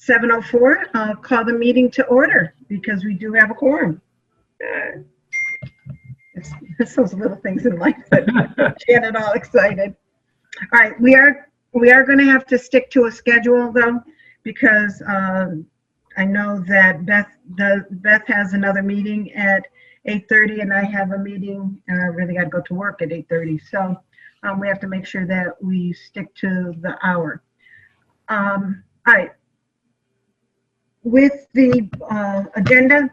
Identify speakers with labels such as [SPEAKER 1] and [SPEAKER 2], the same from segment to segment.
[SPEAKER 1] 7:04, I'll call the meeting to order because we do have a quorum. It's those little things in life that get it all excited. All right, we are going to have to stick to a schedule though, because I know that Beth has another meeting at 8:30, and I have a meeting. I really got to go to work at 8:30, so we have to make sure that we stick to the hour. All right. With the agenda,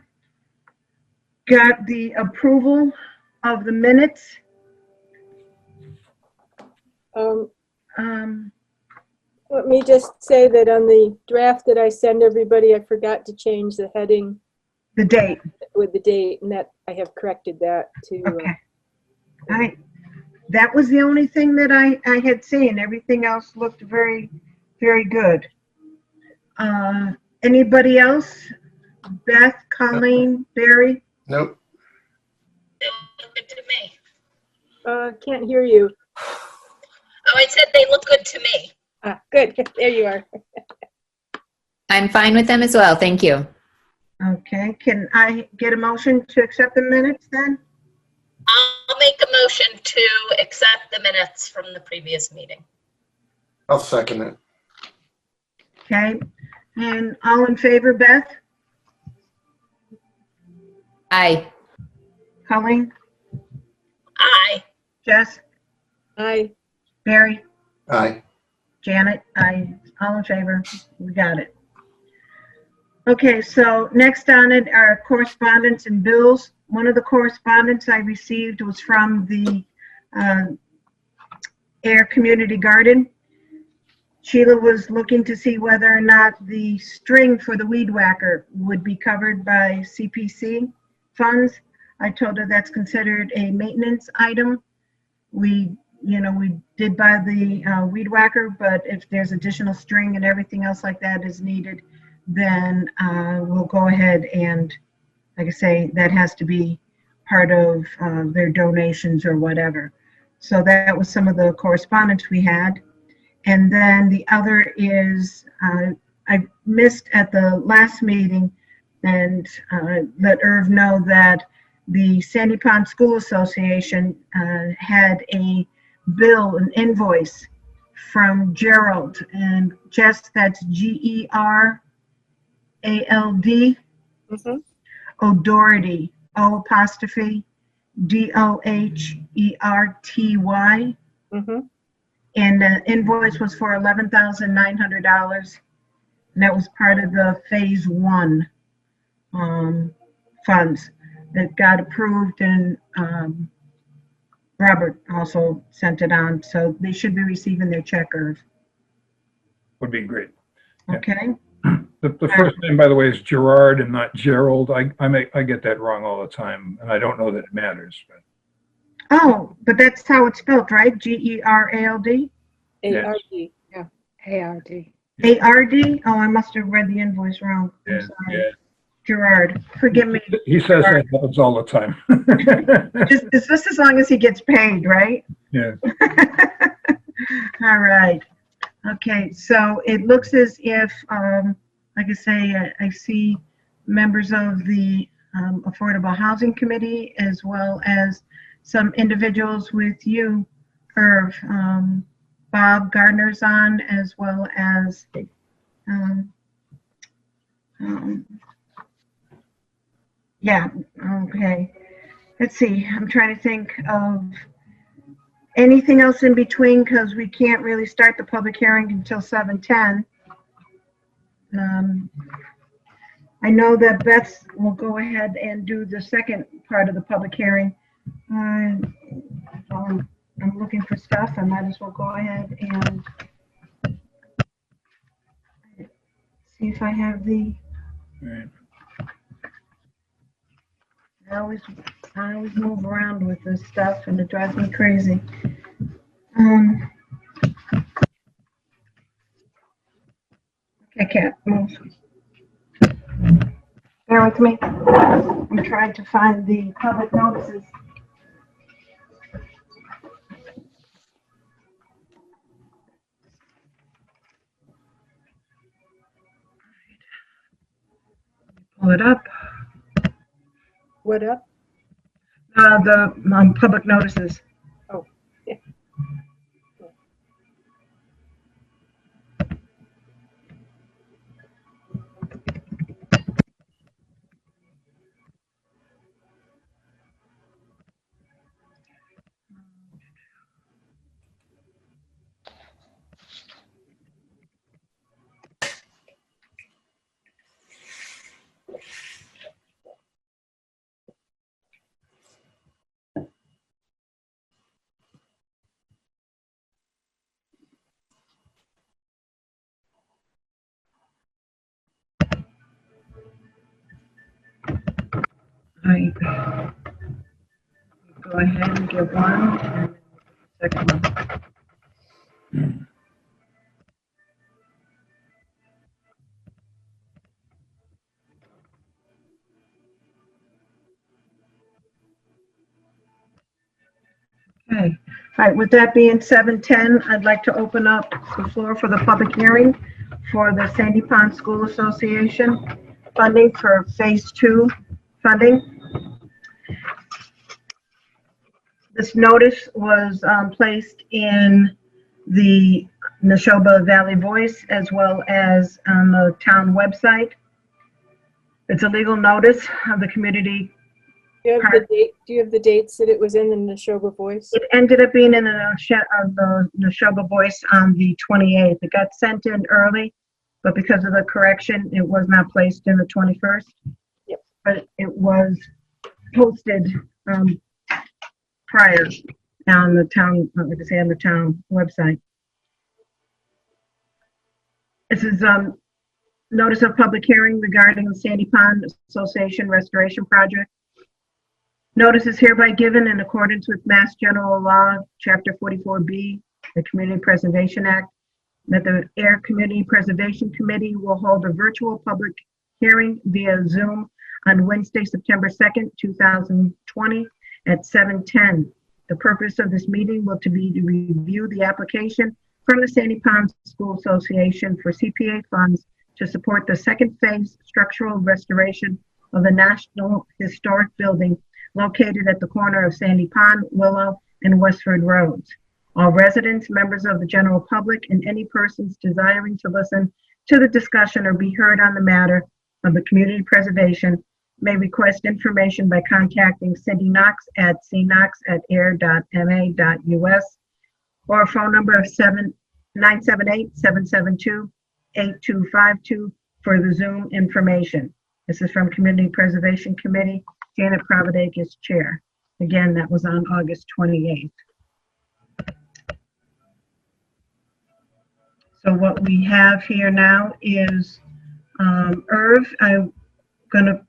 [SPEAKER 1] got the approval of the minutes.
[SPEAKER 2] Let me just say that on the draft that I send everybody, I forgot to change the heading.
[SPEAKER 1] The date.
[SPEAKER 2] With the date, and that I have corrected that to.
[SPEAKER 1] Okay. All right. That was the only thing that I had seen. Everything else looked very, very good. Anybody else? Beth, Colleen, Barry?
[SPEAKER 3] Nope.
[SPEAKER 4] They look good to me.
[SPEAKER 2] Can't hear you.
[SPEAKER 4] Oh, I said they look good to me.
[SPEAKER 2] Ah, good. There you are.
[SPEAKER 5] I'm fine with them as well. Thank you.
[SPEAKER 1] Okay. Can I get a motion to accept the minutes then?
[SPEAKER 4] I'll make a motion to accept the minutes from the previous meeting.
[SPEAKER 3] I'll second it.
[SPEAKER 1] Okay. And all in favor, Beth?
[SPEAKER 5] Aye.
[SPEAKER 1] Colleen?
[SPEAKER 4] Aye.
[SPEAKER 1] Jess?
[SPEAKER 2] Aye.
[SPEAKER 1] Barry?
[SPEAKER 3] Aye.
[SPEAKER 1] Janet? Aye. All in favor? We got it. Okay, so next on it are correspondence and bills. One of the correspondence I received was from the Ayer Community Garden. Sheila was looking to see whether or not the string for the weed whacker would be covered by CPC funds. I told her that's considered a maintenance item. We did buy the weed whacker, but if there's additional string and everything else like that is needed, then we'll go ahead and, like I say, that has to be part of their donations or whatever. So that was some of the correspondence we had. And then the other is, I missed at the last meeting and let Irv know that the Sandy Pond School Association had a bill, an invoice from Gerald, and Jess, that's Gerald, O'Doherty, O''Doherty. And the invoice was for $11,900, and that was part of the phase 1 funds that got approved, and Robert also sent it on, so they should be receiving their check, Irv.
[SPEAKER 6] Would be great. Yeah.
[SPEAKER 1] Okay.
[SPEAKER 6] The first name, by the way, is Gerard and not Gerald. I get that wrong all the time, and I don't know that it matters. But.
[SPEAKER 1] Oh, but that's how it's spelled, right? Gerald?
[SPEAKER 2] A-R-D.
[SPEAKER 7] Yeah, A-R-D.
[SPEAKER 1] A-R-D? Oh, I must have read the invoice wrong. I'm
[SPEAKER 6] Yeah,
[SPEAKER 1] sorry.
[SPEAKER 6] yeah.
[SPEAKER 1] Gerard, forgive me.
[SPEAKER 6] He says that happens all the time.
[SPEAKER 1] Just as long as he gets paid, right?
[SPEAKER 6] Yeah.
[SPEAKER 1] All right. Okay, so it looks as if, like I say, I see members of the Affordable Housing Committee, as well as some individuals with you, Irv. Bob Gardner's on, as well as yeah, okay. Let's see, I'm trying to think of anything else in between, because we can't really start the public hearing until 7:10. I know that Beth will go ahead and do the second part of the public hearing. I'm looking for stuff. I might as well go ahead and see if I have the.
[SPEAKER 6] Right.
[SPEAKER 1] I always move around with this stuff, and it drives me crazy. I can't move. Bear with me. I'm trying to find the public notices. pull it up.
[SPEAKER 2] What up?
[SPEAKER 1] The public notices.
[SPEAKER 2] Oh, yeah.
[SPEAKER 1] I go ahead and give one, and then second one. Okay. All right, with that being 7:10, I'd like to open up the floor for the public hearing for the Sandy Pond School Association funding for Phase 2 funding. This notice was placed in the Neshoba Valley Voice as well as on the town website. It's a legal notice of the community.
[SPEAKER 2] Do you have the date? Do you have the dates that it was in the Neshoba Voice?
[SPEAKER 1] It ended up being in the Neshoba Voice on the 28th. It got sent in early, but because of the correction, it was not placed in the 21st.
[SPEAKER 2] Yep.
[SPEAKER 1] But it was posted prior on the town, like I say, on the town website. This is notice of public hearing regarding the Sandy Pond Association Restoration Project. Notice is hereby given in accordance with Mass General Law, Chapter 44B, the Community Preservation Act, that the Ayer Community Preservation Committee will hold a virtual public hearing via Zoom on Wednesday, September 2nd, 2020 at 7:10. The purpose of this meeting will be to review the application from the Sandy Pond School Association for CPA funds to support the second phase structural restoration of the National Historic Building located at the corner of Sandy Pond, Willow, and Westford Roads. All residents, members of the general public, and any persons desiring to listen to the discussion or be heard on the matter of the community preservation may request information by contacting Cindy Knox at cknox@ayer.ma.us or a phone number of 978-772-8252 for the Zoom information. This is from Community Preservation Committee. Janet Providake is chair. Again, that was on August 28th. So what we have here now is Irv. I'm gonna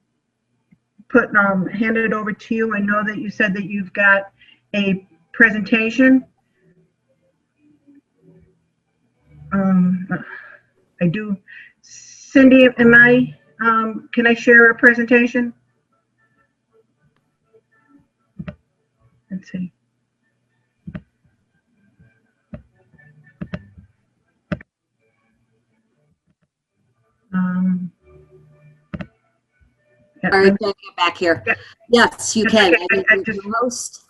[SPEAKER 1] hand it over to you. I know that you said that you've got a presentation. I do. Cindy, can I share a presentation? Let's see. Yeah,
[SPEAKER 7] All right, get back here.
[SPEAKER 1] Yeah.
[SPEAKER 7] Yes, you
[SPEAKER 1] That's
[SPEAKER 7] can.
[SPEAKER 1] okay.
[SPEAKER 7] And
[SPEAKER 1] I
[SPEAKER 7] you're
[SPEAKER 1] just-
[SPEAKER 7] the host,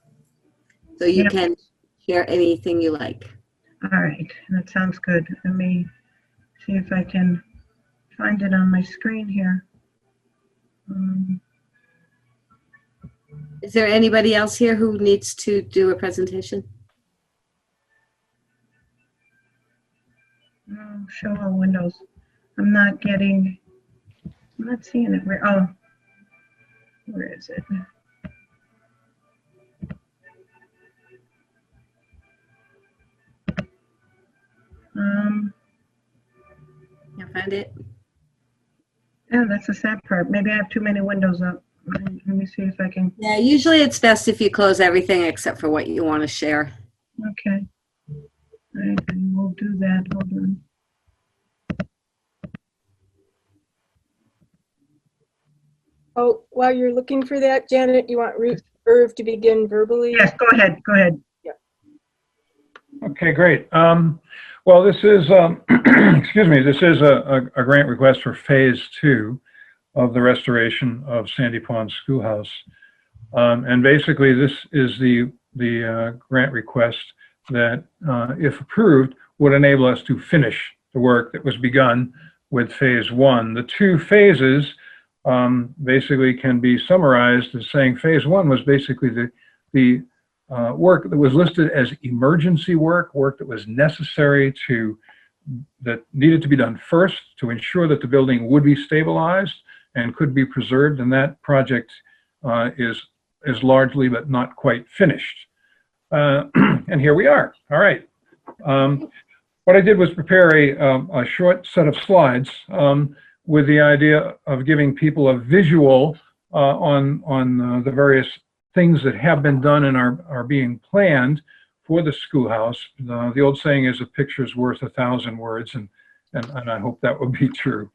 [SPEAKER 7] so you
[SPEAKER 1] Yeah.
[SPEAKER 7] can share anything you like.
[SPEAKER 1] All right, that sounds good. Let me see if I can find it on my screen here.
[SPEAKER 7] Is there anybody else here who needs to do a presentation?
[SPEAKER 1] No, show all windows. I'm not seeing it. Where is it?
[SPEAKER 7] Can't find it.
[SPEAKER 1] Yeah, that's the sad part. Maybe I have too many windows up. Let me see if I can.
[SPEAKER 7] Yeah, usually it's best if you close everything except for what you want to share.
[SPEAKER 1] Okay. All right, and we'll do that. Hold on.
[SPEAKER 2] Oh, while you're looking for that, Janet, you want Irv to begin verbally?
[SPEAKER 1] Yes, go ahead. Go ahead.
[SPEAKER 6] Okay, great. Well, this is, excuse me, this is a grant request for Phase 2. of the restoration of Sandy Pond Schoolhouse. And basically, this is the grant request that, if approved, would enable us to finish the work that was begun with phase one. The two phases basically can be summarized as saying phase one was basically the work that was listed as emergency work that was necessary that needed to be done first to ensure that the building would be stabilized and could be preserved. And that project is largely but not quite finished. And here we are. All right. What I did was prepare a short set of slides with the idea of giving people a visual on the various things that have been done and are being planned for the schoolhouse. The old saying is a picture's worth 1,000 words, and I hope that will be true.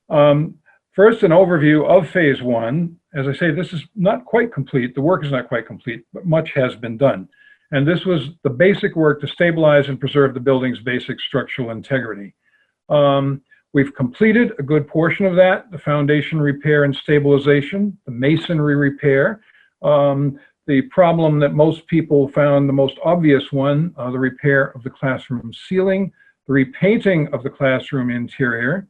[SPEAKER 6] First, an overview of phase one. As I say, this is not quite complete. The work is not quite complete, but much has been done. And this was the basic work to stabilize and preserve the building's basic structural integrity. We've completed a good portion of that: the foundation repair and stabilization, the masonry repair, the problem that most people found the most obvious one, the repair of the classroom ceiling, the repainting of the classroom interior,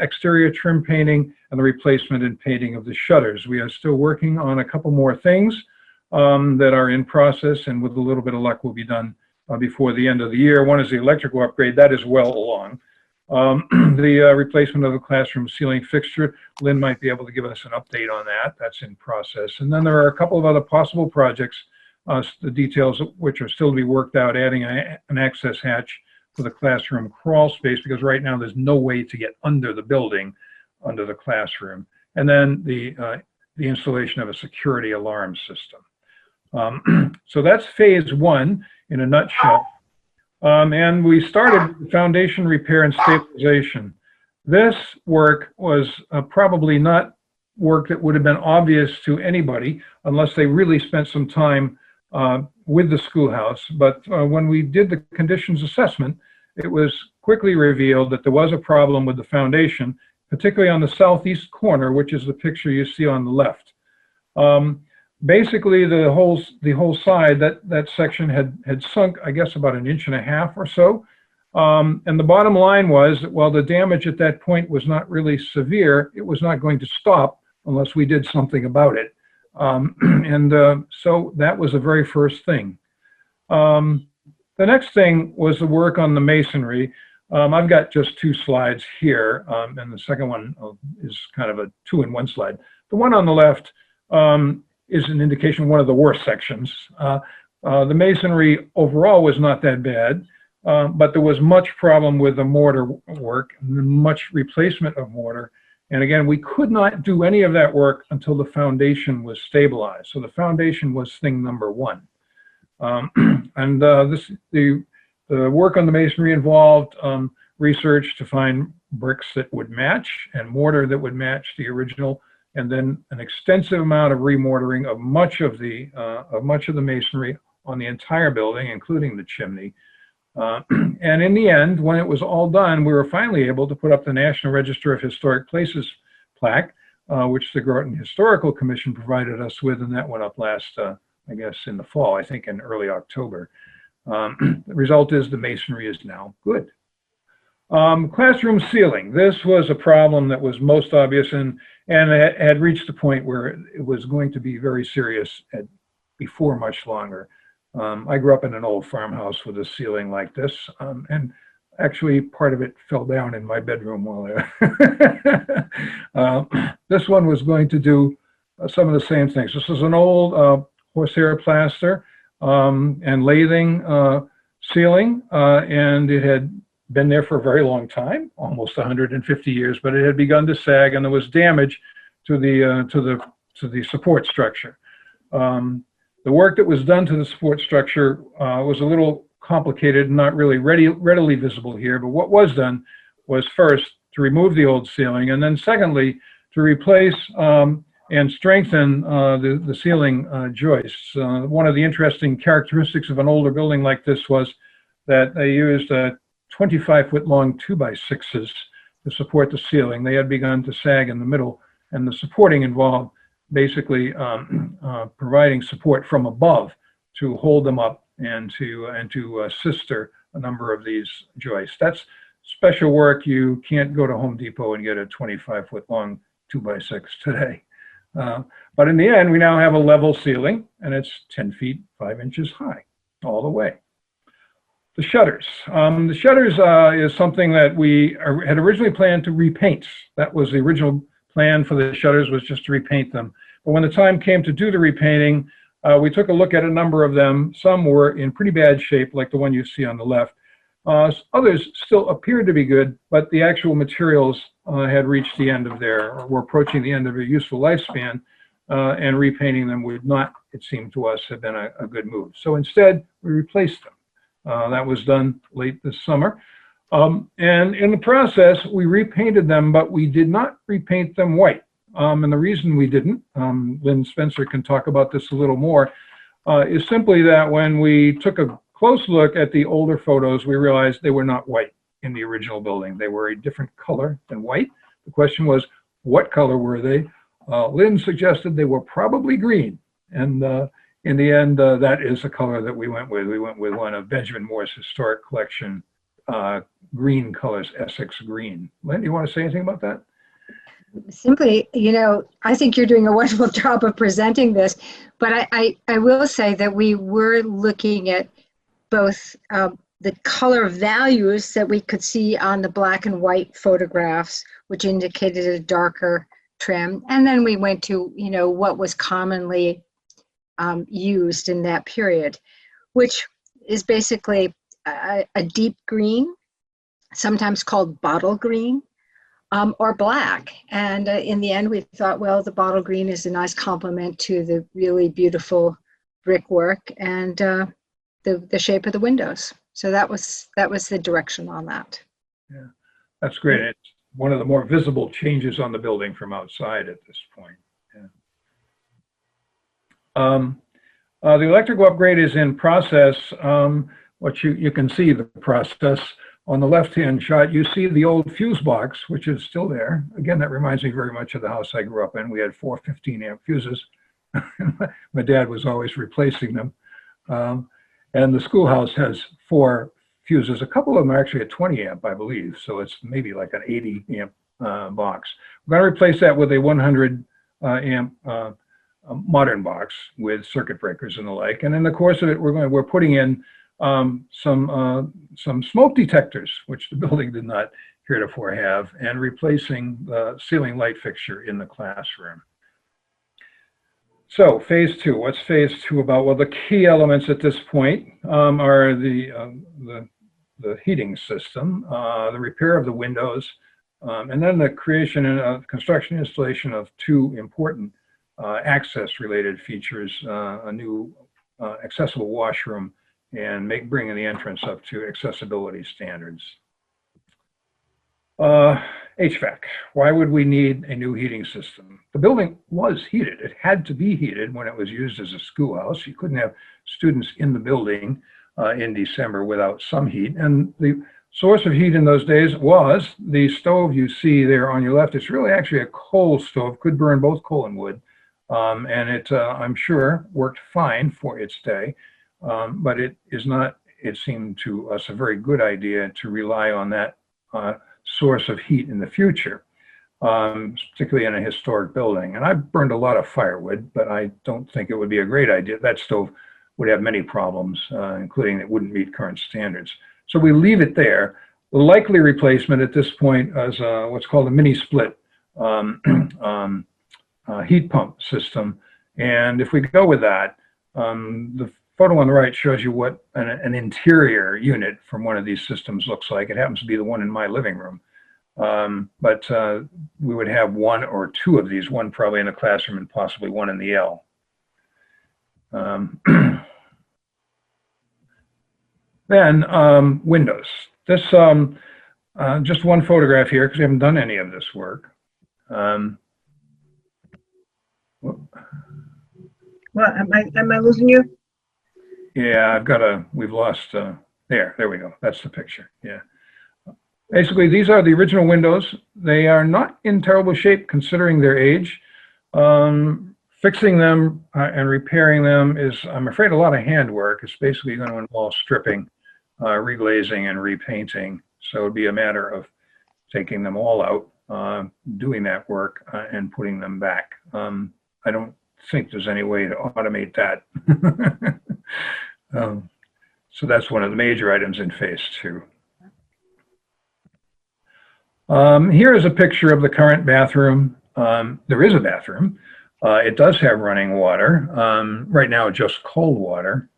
[SPEAKER 6] exterior trim painting, and the replacement and painting of the shutters. We are still working on a couple more things that are in process, and with a little bit of luck will be done before the end of the year. One is the electrical upgrade. That is well along. The replacement of the classroom ceiling fixture, Lynn might be able to give us an update on that. That's in process. And then there are a couple of other possible projects, the details of which are still to be worked out, adding an access hatch for the classroom crawl space, because right now there's no way to get under the building, under the classroom. And then the installation of a security alarm system. So that's phase one in a nutshell. And we started the foundation repair and stabilization. This work was probably not work that would have been obvious to anybody unless they really spent some time with the schoolhouse. But when we did the conditions assessment, it was quickly revealed that there was a problem with the foundation, particularly on the southeast corner, which is the picture you see on the left. Basically, the whole side, that section had sunk, I guess, about 1.5 inches or so. And the bottom line was that while the damage at that point was not really severe, it was not going to stop unless we did something about it. So that was the very first thing. The next thing was the work on the masonry. I've got just 2 slides here, and the second one is kind of a 2-in-1 slide. The one on the left is an indication of one of the worst sections. The masonry overall was not that bad, but there was much problem with the mortar work, much replacement of mortar. And again, we could not do any of that work until the foundation was stabilized. So the foundation was thing number one. The work on the masonry involved research to find bricks that would match and mortar that would match the original, and then an extensive amount of remortaring of much of the masonry on the entire building, including the chimney. And in the end, when it was all done, we were finally able to put up the National Register of Historic Places plaque, which the Groton Historical Commission provided us with, and that went up last, I guess, in the fall, I think in early October. The result is the masonry is now good. Classroom ceiling. This was a problem that was most obvious and had reached the point where it was going to be very serious before much longer. I grew up in an old farmhouse with a ceiling like this, and actually part of it fell down in my bedroom while there. This one was going to do some of the same things. This is an old horsehair plaster and lathing ceiling, and it had been there for a very long time, almost 150 years, but it had begun to sag, and there was damage to the support structure. The work that was done to the support structure was a little complicated and not really readily visible here, but what was done was first to remove the old ceiling, and then secondly, to replace and strengthen the ceiling joists. One of the interesting characteristics of an older building like this was that they used 25-foot long 2x6s to support the ceiling. They had begun to sag in the middle, And the supporting involved basically providing support from above to hold them up and to sister a number of these joists. That's special work. You can't go to Home Depot and get a 25-foot long 2x6 today. But in the end, we now have a level ceiling, and it's 10 feet 5 inches high all the way. The shutters. The shutters is something that we had originally planned to repaint. That was the original plan for the shutters, was just to repaint them. But when the time came to do the repainting, we took a look at a number of them. Some were in pretty bad shape, like the one you see on the left. Others still appeared to be good, but the actual materials had reached the end of or were approaching the end of their useful lifespan, and repainting them would not, it seemed to us, have been a good move. So instead, we replaced them. That was done late this summer. And in the process, we repainted them, but we did not repaint them white. And the reason we didn't, Lynn Spencer can talk about this a little more, is simply that when we took a close look at the older photos, we realized they were not white in the original building. They were a different color than white. The question was, what color were they? Lynn suggested they were probably green. And in the end, that is the color that we went with. We went with one of Benjamin Moore's historic collection, green colors, Essex green. Lynn, you want to say anything about that?
[SPEAKER 8] Simply, I think you're doing a wonderful job of presenting this, but I will say that we were looking at both the color values that we could see on the black and white photographs, which indicated a darker trim, and then we went to, what was commonly used in that period, which is basically a deep green, sometimes called bottle green, or black. And in the end, we thought, well, the bottle green is a nice complement to the really beautiful brickwork and the shape of the windows. So that was the direction on that.
[SPEAKER 6] Yeah, that's great. It's one of the more visible changes on the building from outside at this point. Yeah. The electrical upgrade is in process. What you can see the process on the left-hand shot. You see the old fuse box, which is still there. Again, that reminds me very much of the house I grew up in. We had 4 15-amp fuses. My dad was always replacing them. And the schoolhouse has 4 fuses. A couple of them are actually at 20 amp, I believe. So it's maybe like an 80 amp box. We're going to replace that with a 100 amp modern box with circuit breakers and the like. And in the course of it, we're putting in some smoke detectors, which the building did not heretofore have, and replacing the ceiling light fixture in the classroom. So phase 2, what's phase 2 about? Well, the key elements at this point are the heating system, the repair of the windows, and then the creation and construction installation of 2 important access-related features, a new accessible washroom, and bringing the entrance up to accessibility standards. HVAC, why would we need a new heating system? The building was heated. It had to be heated when it was used as a schoolhouse. You couldn't have students in the building in December without some heat. And the source of heat in those days was the stove you see there on your left. It's really actually a coal stove, could burn both coal and wood. And it, I'm sure, worked fine for its day. But it is not, it seemed to us, a very good idea to rely on that source of heat in the future, particularly in a historic building. And I've burned a lot of firewood, but I don't think it would be a great idea. That stove would have many problems, including it wouldn't meet current standards. So we leave it there. The likely replacement at this point is what's called a mini split heat pump system. And if we go with that, the photo on the right shows you what an interior unit from one of these systems looks like. It happens to be the one in my living room. But we would have 1 or 2 of these, one probably in the classroom and possibly one in the L. Then windows. This, just one photograph here because we haven't done any of this work.
[SPEAKER 1] Well, am I losing you?
[SPEAKER 6] Yeah, we've lost, there we go. That's the picture, yeah. Basically, these are the original windows. They are not in terrible shape considering their age. Fixing them and repairing them is, I'm afraid, a lot of handwork. It's basically going to involve stripping, reglazing, and repainting. So it'd be a matter of taking them all out, doing that work, and putting them back. I don't think there's any way to automate that. So that's one of the major items in phase 2. Here is a picture of the current bathroom. There is a bathroom. It does have running water. Right now, just cold water.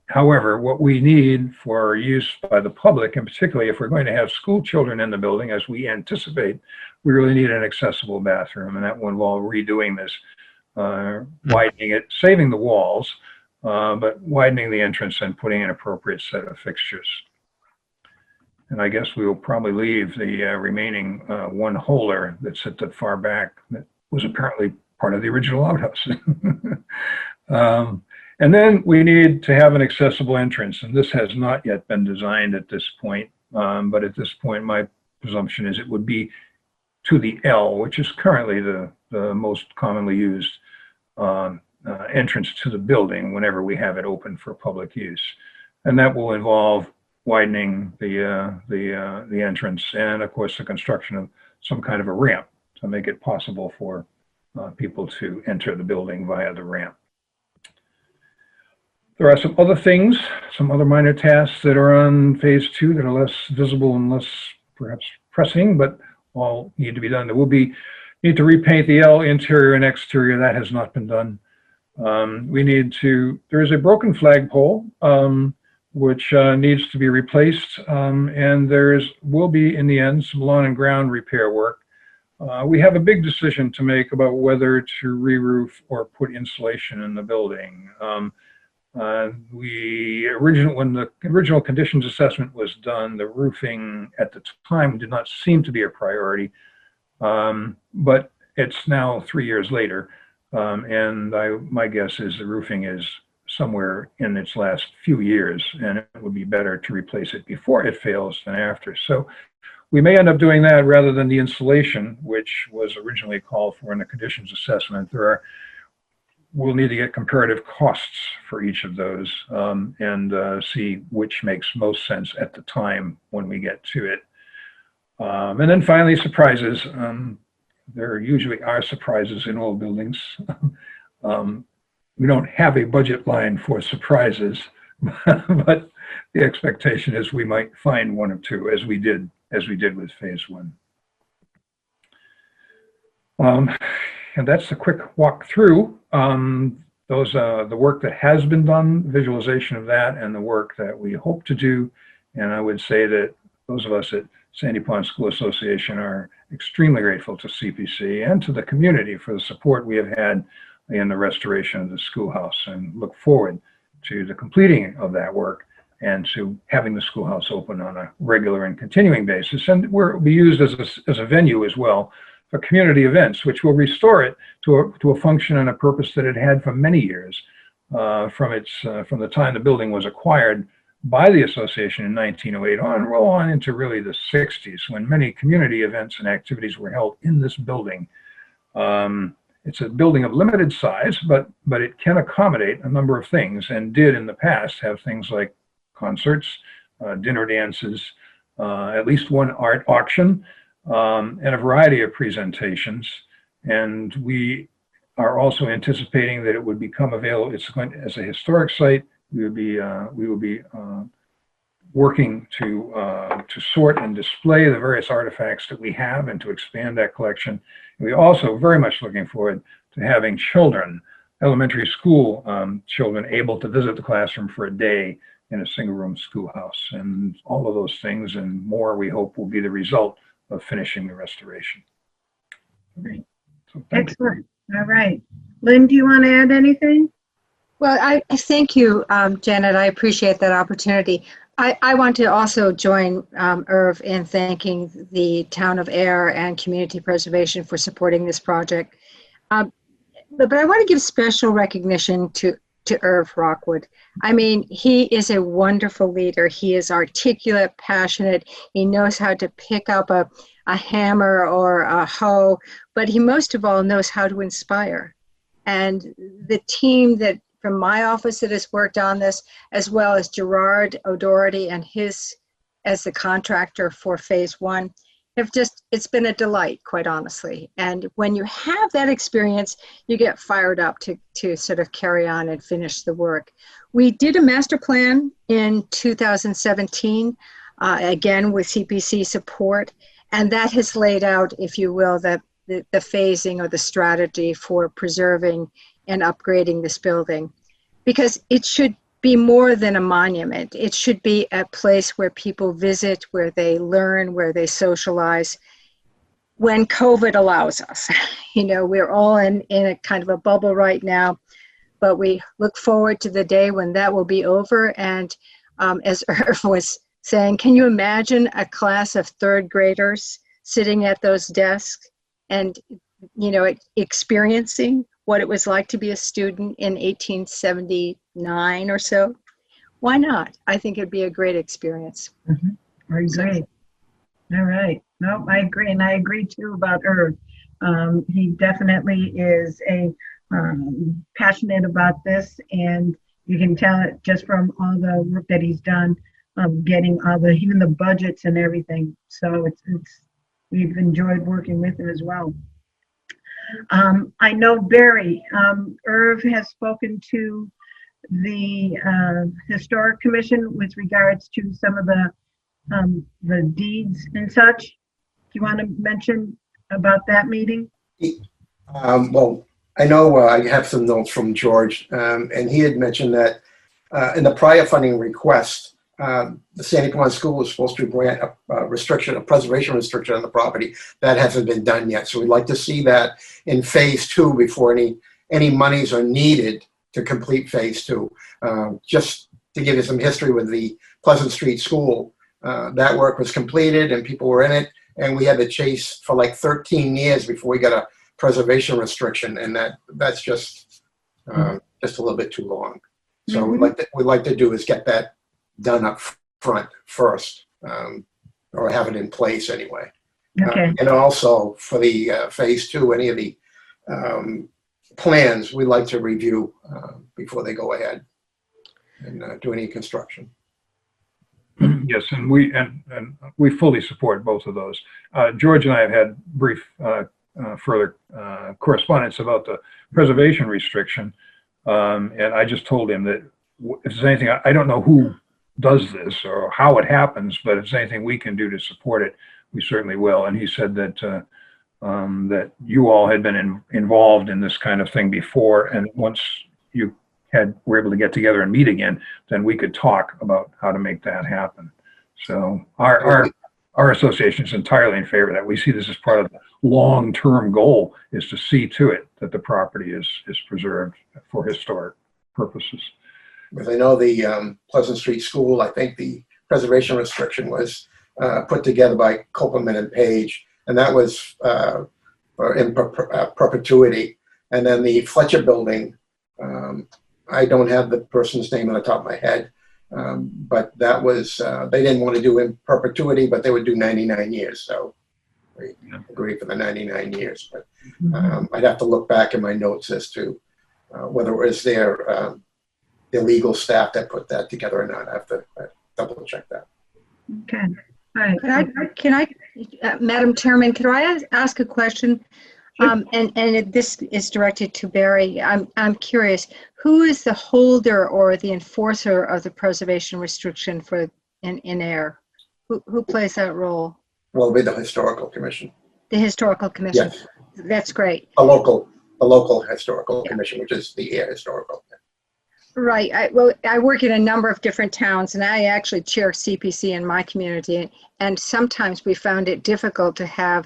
[SPEAKER 6] However, what we need for use by the public, and particularly if we're going to have school children in the building, as we anticipate, we really need an accessible bathroom, and that will involve redoing this, widening it, saving the walls, but widening the entrance and putting an appropriate set of fixtures. And I guess we will probably leave the remaining one holer that's at the far back that was apparently part of the original outhouse. And then we need to have an accessible entrance, and this has not yet been designed at this point. But at this point, my presumption is it would be to the L, which is currently the most commonly used entrance to the building whenever we have it open for public use. And that will involve widening the entrance and, of course, the construction of some kind of a ramp to make it possible for people to enter the building via the ramp. There are some other things, some other minor tasks that are on phase 2 that are less visible and less perhaps pressing, but all need to be done. There will be need to repaint the L interior and exterior. That has not been done. There is a broken flagpole, which needs to be replaced, and will be, in the end, some lawn and ground repair work. We have a big decision to make about whether to re-roof or put insulation in the building. When the original conditions assessment was done, the roofing at the time did not seem to be a priority, but it's now 3 years later, and my guess is the roofing is somewhere in its last few years, and it would be better to replace it before it fails than after. So we may end up doing that rather than the insulation, which was originally called for in the conditions assessment. We'll need to get comparative costs for each of those and see which makes most sense at the time when we get to it. And then finally, surprises. There usually are surprises in all buildings. We don't have a budget line for surprises, but the expectation is we might find one or two, as we did with phase 1. And that's a quick walk through. The work that has been done, visualization of that, and the work that we hope to do. And I would say that those of us at Sandy Pond School Association are extremely grateful to CPC and to the community for the support we have had in the restoration of the schoolhouse, and look forward to the completing of that work and to having the schoolhouse open on a regular and continuing basis. And where it will be used as a venue as well for community events, which will restore it to a function and a purpose that it had for many years, from the time the building was acquired by the association in 1908 on into really the 60s, when many community events and activities were held in this building. It's a building of limited size, but it can accommodate a number of things, and did in the past have things like concerts, dinner dances, at least one art auction, and a variety of presentations. And we are also anticipating that it would become available. As a historic site. We will be working to sort and display the various artifacts that we have and to expand that collection. And we're also very much looking forward to having children, elementary school children, able to visit the classroom for a day in a single-room schoolhouse. And all of those things and more, we hope, will be the result of finishing the restoration.
[SPEAKER 1] Great.
[SPEAKER 6] So thank you.
[SPEAKER 1] Excellent. All right. Lynn, do you want to add anything?
[SPEAKER 8] Well, I thank you, Janet. I appreciate that opportunity. I want to also join Irv in thanking the town of Ayer and community preservation for supporting this project. But I want to give special recognition to to Irv Rockwood. I mean, he is a wonderful leader. He is articulate, passionate. He knows how to pick up a hammer or a hoe, but he most of all knows how to inspire. And the team that from my office that has worked on this, as well as Gerard O'Doherty and his as the contractor for phase one, it's been a delight, quite honestly. And when you have that experience, you get fired up to sort of carry on and finish the work. We did a master plan in 2017, again with CPC support, and that has laid out, if you will, the phasing or the strategy for preserving and upgrading this building, because it should be more than a monument. It should be a place where people visit, where they learn, where they socialize. When COVID allows us, we're all in a kind of a bubble right now, but we look forward to the day when that will be over. And as Irv was saying, can you imagine a class of third graders sitting at those desks and, experiencing what it was like to be a student in 1879 or so? Why not? I think it'd be a great experience.
[SPEAKER 1] I agree. All right. No, I agree. And I agree too about Irv. He definitely is passionate about this, and you can tell it just from all the work that he's done, getting even the budgets and everything. So we've enjoyed working with him as well. I know Barry, Irv has spoken to the Historic Commission with regards to some of the deeds and such. Do you want to mention about that meeting?
[SPEAKER 3] Well, I know I have some notes from George, and he had mentioned that in the prior funding request, the Sandy Pond School was supposed to grant a preservation restriction on the property. That hasn't been done yet. So we'd like to see that in phase two before any monies are needed to complete phase two. Just to give you some history with the Pleasant Street School, that work was completed and people were in it, and we had to chase for like 13 years before we got a preservation restriction, and that's just a little bit too long. So we'd like to do is get that done up front first, or have it in place anyway.
[SPEAKER 1] Okay.
[SPEAKER 3] And also for the phase two, any of the plans we'd like to review before they go ahead and do any construction.
[SPEAKER 6] Yes, and we fully support both of those. George and I have had brief further correspondence about the preservation restriction, and I just told him that if there's anything, I don't know who does this or how it happens, but if there's anything we can do to support it, we certainly will. And he said that that you all had been involved in this kind of thing before, and once you were able to get together and meet again, then we could talk about how to make that happen. So our association is entirely in favor of that. We see this as part of the long-term goal, is to see to it that the property is preserved for historic purposes.
[SPEAKER 3] Because I know the Pleasant Street School, I think the preservation restriction was put together by Copeland and Page, and that was in perpetuity. And then the Fletcher building, I don't have the person's name on the top of my head, but that was, they didn't want to do in perpetuity, but they would do 99 years. So we agreed for the 99 years. But I'd have to look back in my notes as to whether it was their legal staff that put that together or not. I have to double check that.
[SPEAKER 1] Okay. All right.
[SPEAKER 8] Can I, Madam Chairman, could I ask a question?
[SPEAKER 1] Sure.
[SPEAKER 8] And this is directed to Barry. I'm curious, who is the holder or the enforcer of the preservation restriction in Ayer? Who plays that role?
[SPEAKER 3] Well, with the Historical Commission.
[SPEAKER 8] The Historical Commission.
[SPEAKER 3] Yes.
[SPEAKER 8] That's great.
[SPEAKER 3] The local Historical Commission, which is the Ayer Historical.
[SPEAKER 8] Right. I work in a number of different towns, and I actually chair CPC in my community. And sometimes we found it difficult to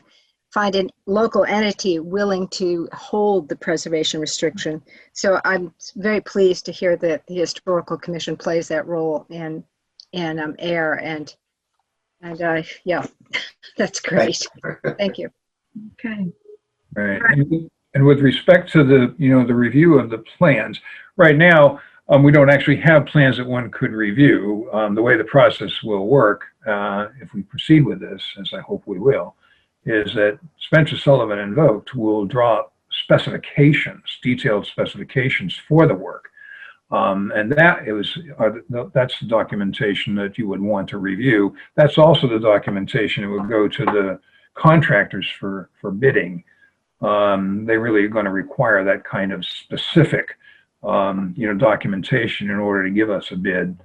[SPEAKER 8] find a local entity willing to hold the preservation restriction. So I'm very pleased to hear that the Historical Commission plays that role in Ayer, and yeah, that's great. Thank you.
[SPEAKER 1] Okay.
[SPEAKER 6] Right. And with respect to the, the review of the plans, right now, we don't actually have plans that one could review. The way the process will work, if we proceed with this, as I hope we will, is that Spencer Sullivan and Vogt will draw specifications, detailed specifications for the work. And that's the documentation that you would want to review. That's also the documentation that would go to the contractors for bidding. They really are going to require that kind of specific, documentation in order to give us a bid.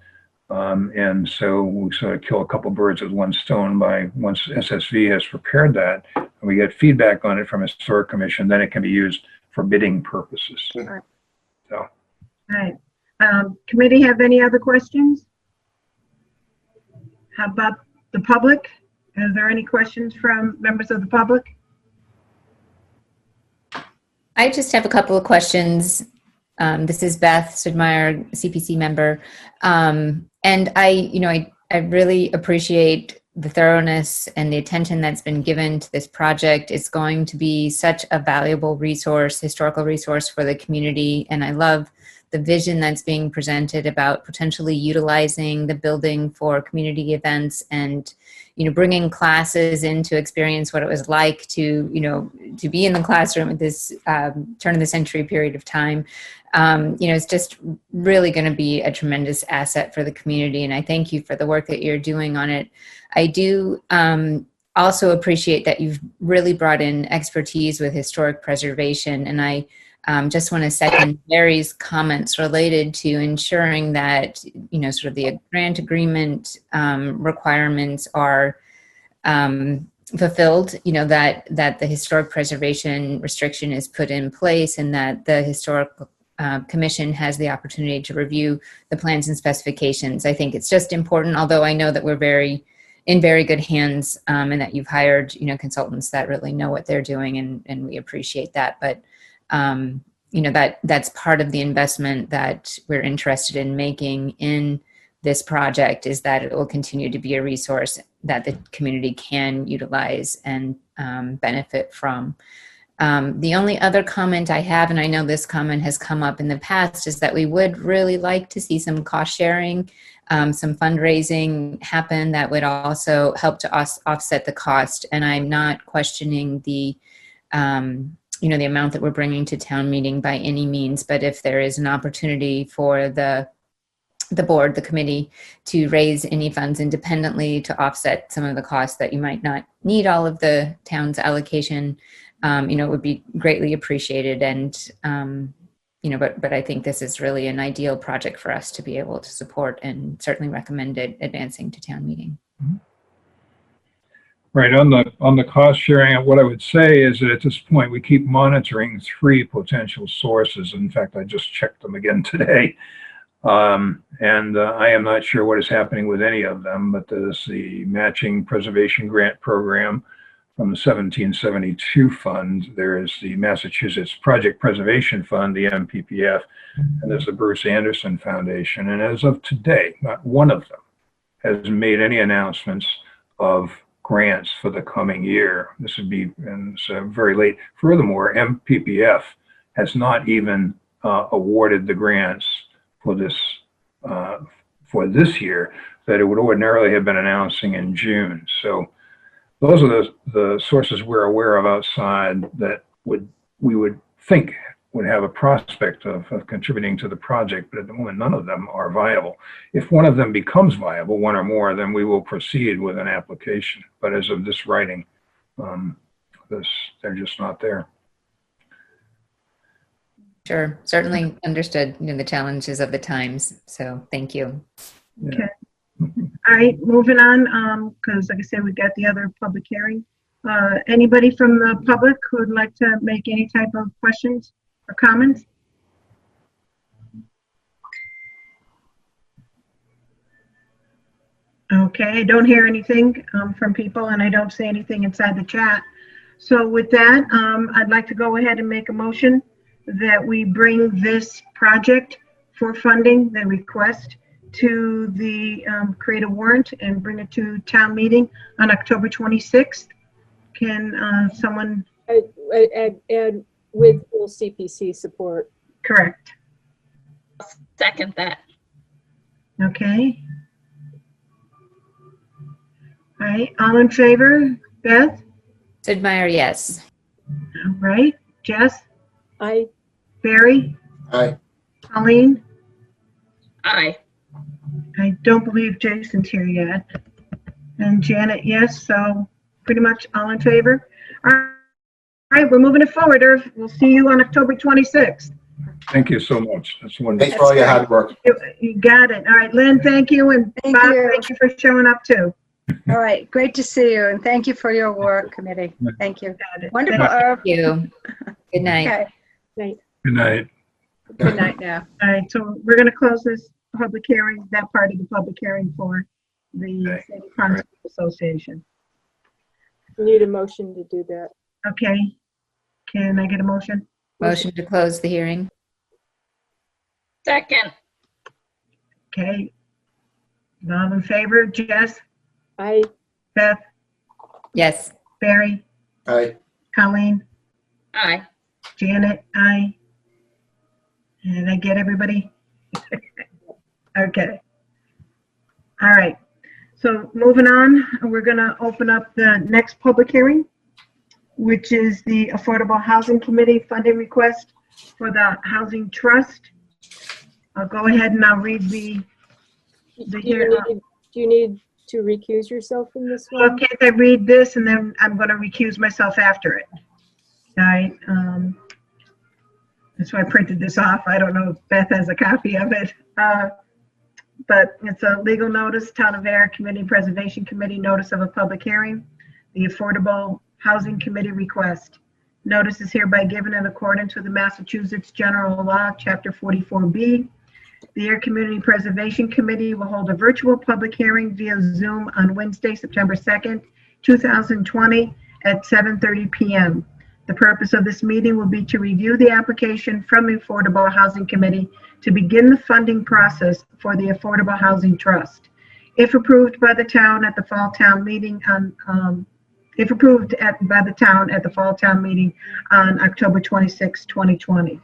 [SPEAKER 6] And so we sort of kill a couple birds with one stone by once SSV has prepared that, and we get feedback on it from a historic commission, then it can be used for bidding purposes.
[SPEAKER 1] Right.
[SPEAKER 6] So.
[SPEAKER 1] All right. Committee have any other questions? How about the public? Is there any questions from members of the public?
[SPEAKER 5] I just have a couple of questions. This is Beth Sudmeyer, CPC member. And I really appreciate the thoroughness and the attention that's been given to this project. It's going to be such a valuable resource, historical resource for the community. And I love the vision that's being presented about potentially utilizing the building for community events and, bringing classes in to experience what it was like to be in the classroom at this turn of the century period of time. It's just really going to be a tremendous asset for the community. And I thank you for the work that you're doing on it. I do also appreciate that you've really brought in expertise with historic preservation. And I just want to second Barry's comments related to ensuring that, sort of the grant agreement requirements are fulfilled, that the historic preservation restriction is put in place and that the historic commission has the opportunity to review the plans and specifications. I think it's just important, although I know that we're in very good hands and that you've hired, consultants that really know what they're doing, and we appreciate that. But that's part of the investment that we're interested in making in this project, is that it will continue to be a resource that the community can utilize and benefit from. The only other comment I have, and I know this comment has come up in the past, is that we would really like to see some cost sharing, some fundraising happen that would also help to offset the cost. And I'm not questioning the the amount that we're bringing to town meeting by any means, but if there is an opportunity for the board, the committee, to raise any funds independently to offset some of the costs that you might not need all of the town's allocation, it would be greatly appreciated. And, but I think this is really an ideal project for us to be able to support, and certainly recommend it advancing to town meeting.
[SPEAKER 6] Right, on the cost sharing, what I would say is that at this point, we keep monitoring 3 potential sources. In fact, I just checked them again today. And I am not sure what is happening with any of them, but there's the Matching Preservation Grant Program from the 1772 Fund. There is the Massachusetts Project Preservation Fund, the MPPF, and there's the Bruce Anderson Foundation. And as of today, not one of them has made any announcements of grants for the coming year. This would be very late. Furthermore, MPPF has not even awarded the grants for this year that it would ordinarily have been announcing in June. So those are the sources we're aware of outside that we would think would have a prospect of contributing to the project, but at the moment none of them are viable. If one of them becomes viable, one or more, then we will proceed with an application. But as of this writing, they're just not there.
[SPEAKER 5] Sure, certainly understood, the challenges of the times. So thank you.
[SPEAKER 1] Okay. All right, moving on, because like I said, we've got the other public hearing. Anybody from the public who would like to make any type of questions or comments? Okay, I don't hear anything from people, and I don't see anything inside the chat. So with that, I'd like to go ahead and make a motion that we bring this project for funding, the request, to the create a warrant and bring it to town meeting on October 26th. Can someone?
[SPEAKER 2] And with full CPC support.
[SPEAKER 1] Correct.
[SPEAKER 4] Second that.
[SPEAKER 1] Okay. All right, all in favor? Beth?
[SPEAKER 5] Sidmeyer, yes.
[SPEAKER 1] All right, Jess?
[SPEAKER 2] I,
[SPEAKER 1] Barry?
[SPEAKER 3] Aye.
[SPEAKER 1] Colleen?
[SPEAKER 4] Aye.
[SPEAKER 1] I don't believe Jason's here yet. And Janet, yes, so pretty much all in favor. All right, we're moving it forward, Irv. We'll see you on October 26th.
[SPEAKER 6] Thank you so much. That's
[SPEAKER 3] Thanks
[SPEAKER 6] wonderful.
[SPEAKER 3] for all your hard work.
[SPEAKER 1] You got it. All right, Lynn, thank you, and
[SPEAKER 8] Thank
[SPEAKER 1] Bob,
[SPEAKER 8] you.
[SPEAKER 1] thank you for showing up too.
[SPEAKER 8] All right, great to see you, and thank you for your work, committee. Thank you.
[SPEAKER 1] Got it.
[SPEAKER 8] Wonderful,
[SPEAKER 1] Thank
[SPEAKER 8] Irv.
[SPEAKER 5] Thank you. Good night.
[SPEAKER 8] Okay,
[SPEAKER 2] night.
[SPEAKER 6] Good night.
[SPEAKER 8] good night now.
[SPEAKER 1] All right, so we're going to close this public hearing, that part of the public hearing for the
[SPEAKER 6] Okay.
[SPEAKER 1] Sandy Pond School Association.
[SPEAKER 2] Need a motion to do that.
[SPEAKER 1] Okay, can I get a motion?
[SPEAKER 5] Motion to close the hearing.
[SPEAKER 4] Second.
[SPEAKER 1] Okay. All in favor? Jess,
[SPEAKER 2] I,
[SPEAKER 1] Beth,
[SPEAKER 5] Yes.
[SPEAKER 1] Barry,
[SPEAKER 3] Aye.
[SPEAKER 1] Colleen,
[SPEAKER 4] Aye.
[SPEAKER 1] Janet, I. And I get everybody? Okay. All right. So moving on, we're going to open up the next public hearing, which is the Affordable Housing Committee funding request for the Housing Trust. I'll go ahead and I'll read the
[SPEAKER 2] do you need to recuse yourself from this
[SPEAKER 1] well,
[SPEAKER 2] one?
[SPEAKER 1] can't I read this and then I'm going to recuse myself after it? All right. That's why I printed this off. I don't know if Beth has a copy of it. But it's a legal notice, Town of Ayer Community Preservation Committee notice of a public hearing, the Affordable Housing Committee request. Notice is hereby given in accordance with the Massachusetts General Law, Chapter 44B. The Ayer Community Preservation Committee will hold a virtual public hearing via Zoom on Wednesday, September 2nd, 2020 at 7:30 p.m. The purpose of this meeting will be to review the application from the Affordable Housing Committee to begin the funding process for the Affordable Housing Trust. If approved by the town at the fall town meeting on, by the town at the fall town meeting on October 26, 2020.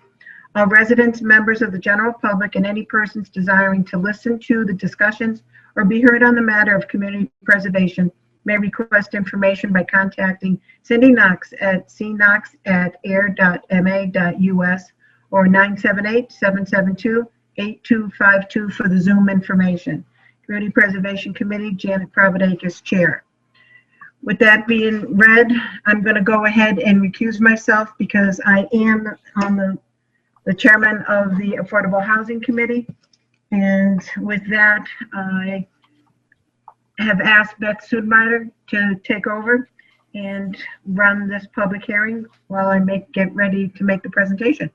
[SPEAKER 1] All residents, members of the general public, and any persons desiring to listen to the discussions or be heard on the matter of community preservation may request information by contacting Cindy Knox at cknox@ayer.ma.us or 978-772-8252 for the Zoom information. Community Preservation Committee, Janet Providacus, Chair. With that being read, I'm going to go ahead and recuse myself because I am on the chairman of the Affordable Housing Committee. And with that, I have asked Beth Sudmeyer to take over and run this public hearing while I get ready to make the presentation.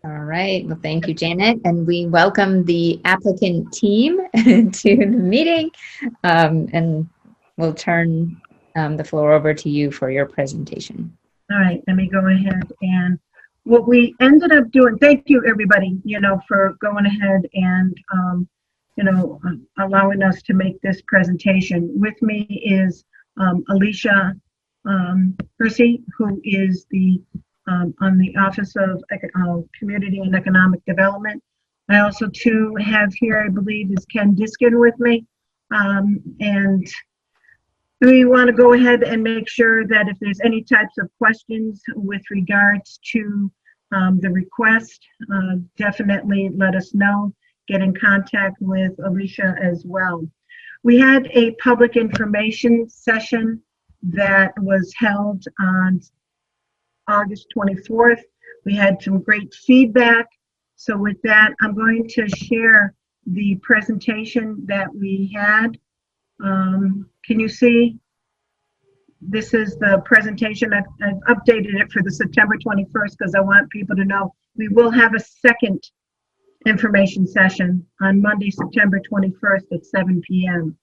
[SPEAKER 5] All right. Well, thank you, Janet. And we welcome the applicant team to the meeting. And we'll turn the floor over to you for your presentation.
[SPEAKER 1] All right, let me go ahead and what we ended up doing, thank you everybody, for going ahead and, allowing us to make this presentation. With me is Alicia Percy, who is on the Office of Community and Economic Development. I also too have here, I believe, is Ken Diskin with me. And we want to go ahead and make sure that if there's any types of questions with regards to the request, definitely let us know. Get in contact with Alicia as well. We had a public information session that was held on August 24th. We had some great feedback. So with that, I'm going to share the presentation that we had. Can you see? This is the presentation. I've updated it for the September 21st because I want people to know we will have a second information session on Monday, September 21st at 7 p.m.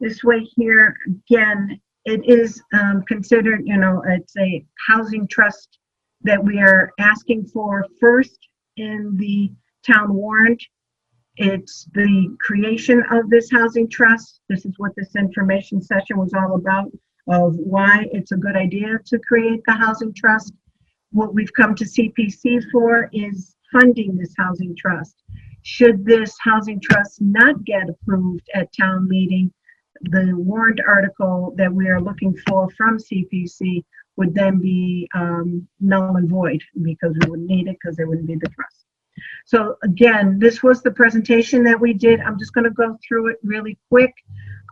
[SPEAKER 1] This way here, again, it is considered, it's a housing trust that we are asking for first in the town warrant. It's the creation of this housing trust. This is what this information session was all about, of why it's a good idea to create the housing trust. what we've come to CPC for is funding this housing trust. Should this housing trust not get approved at town meeting, the warrant article that we are looking for from CPC would then be null and void because we wouldn't need it because there wouldn't be the trust. So again, this was the presentation that we did. I'm just going to go through it really quick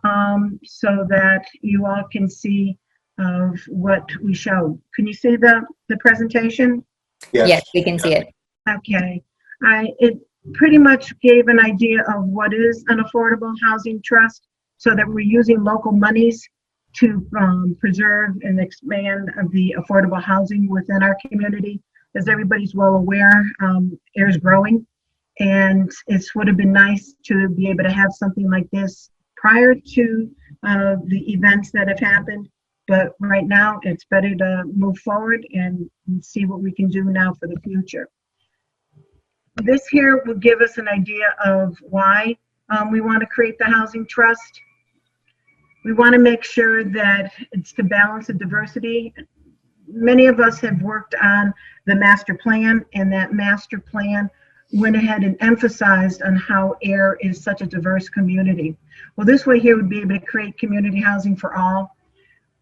[SPEAKER 1] so that you all can see of what we showed. Can you see the presentation?
[SPEAKER 5] Yes, we can see it.
[SPEAKER 1] Okay. It pretty much gave an idea of what is an affordable housing trust so that we're using local monies to preserve and expand the affordable housing within our community. As everybody's well aware, Ayer is growing, and it would have been nice to be able to have something like this prior to the events that have happened. But right now, it's better to move forward and see what we can do now for the future. This here will give us an idea of why we want to create the housing trust. We want to make sure that it's to balance the diversity. Many of us have worked on the master plan, and that master plan went ahead and emphasized on how Ayer is such a diverse community. Well, this way here would be able to create community housing for all.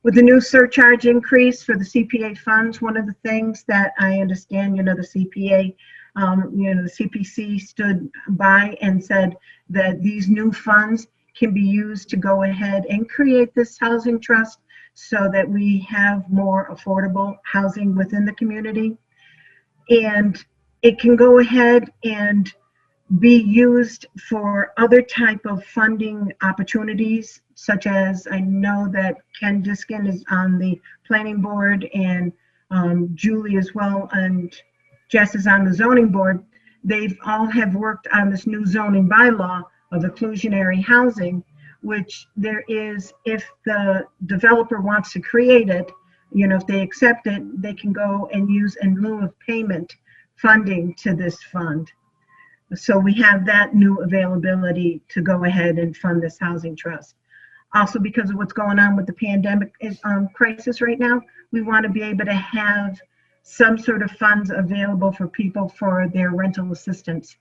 [SPEAKER 1] With the new surcharge increase for the CPA funds, one of the things that I understand, the CPA, the CPC stood by and said that these new funds can be used to go ahead and create this housing trust so that we have more affordable housing within the community. And it can go ahead and be used for other type of funding opportunities, such as I know that Ken Diskin is on the planning board and Julie as well, and Jess is on the zoning board. They've all have worked on this new zoning bylaw of inclusionary housing, which there is, if the developer wants to create it, if they accept it, they can go and use in lieu of payment funding to this fund. So we have that new availability to go ahead and fund this housing trust. Also, because of what's going on with the pandemic crisis right now, we want to be able to have some sort of funds available for people for their rental assistance.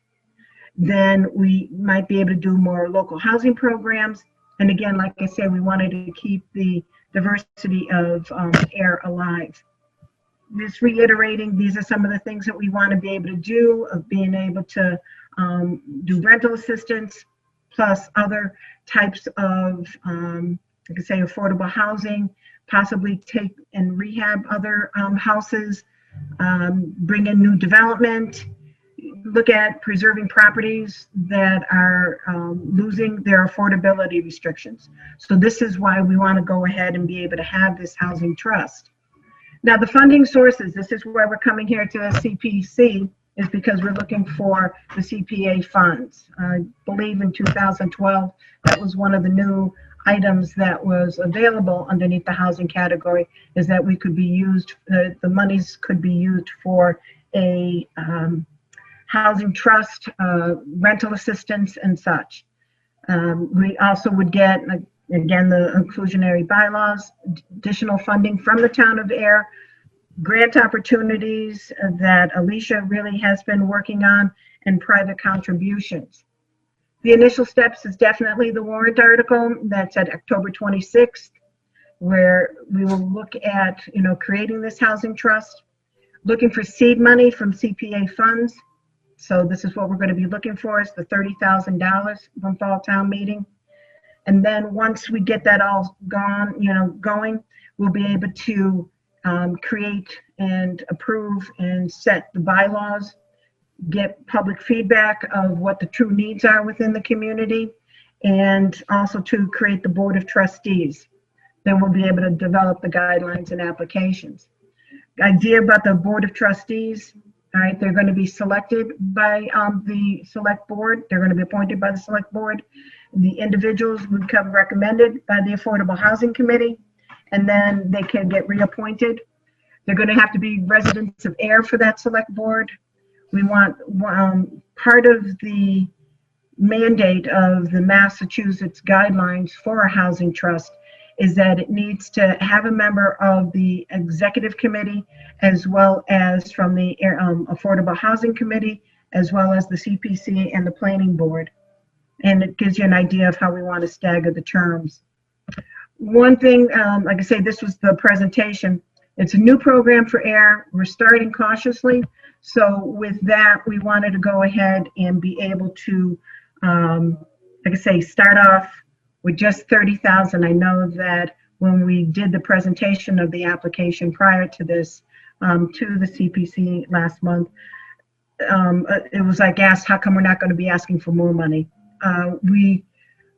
[SPEAKER 1] Then we might be able to do more local housing programs. And again, like I said, we wanted to keep the diversity of Ayer alive. Just reiterating, these are some of the things that we want to be able to do, of being able to do rental assistance, plus other types of, like I say, affordable housing, possibly take and rehab other houses, bring in new development, look at preserving properties that are losing their affordability restrictions. So this is why we want to go ahead and be able to have this housing trust. Now, the funding sources, this is where we're coming here to the CPC, is because we're looking for the CPA funds. I believe in 2012, that was one of the new items that was available underneath the housing category, is that we could be used, the monies could be used for a housing trust, rental assistance and such. We also would get, again, the inclusionary bylaws, additional funding from the town of Ayer, grant opportunities that Alicia really has been working on, and private contributions. The initial steps is definitely the warrant article that's at October 26th, where we will look at, creating this housing trust, looking for seed money from CPA funds. So this is what we're going to be looking for, is the $30,000 from fall town meeting. And then once we get that all going, we'll be able to create and approve and set the bylaws, get public feedback of what the true needs are within the community, and also to create the board of trustees. Then we'll be able to develop the guidelines and applications. Idea about the board of trustees, all right, they're going to be selected by the select board. They're going to be appointed by the select board. The individuals would become recommended by the Affordable Housing Committee, and then they can get reappointed. They're going to have to be residents of Ayer for that select board. We want part of the mandate of the Massachusetts guidelines for a housing trust is that it needs to have a member of the executive committee, as well as from the Affordable Housing Committee, as well as the CPC and the Planning Board. And it gives you an idea of how we want to stagger the terms. One thing, like I say, this was the presentation. It's a new program for Ayer. We're starting cautiously. So with that, we wanted to go ahead and be able to, like I say, start off with just 30,000. I know that when we did the presentation of the application prior to this, to the CPC last month, it was like asked, how come we're not going to be asking for more money?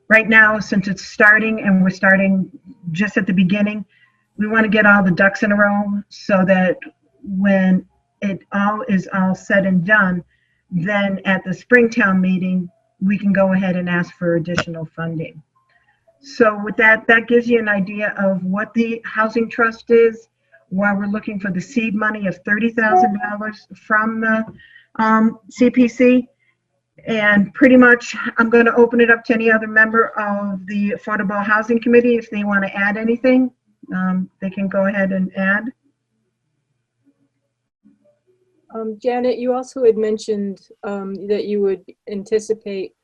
[SPEAKER 1] Right now, since it's starting and we're starting just at the beginning, we want to get all the ducks in a row so that when it all is all said and done, then at the Springtown meeting, we can go ahead and ask for additional funding. So with that, that gives you an idea of what the Housing Trust is, why we're looking for the seed money of $30,000 from the CPC. And pretty much, I'm going to open it up to any other member of the Affordable Housing Committee. If they want to add anything, they can go ahead and add.
[SPEAKER 2] Janet, you also had mentioned that you would anticipate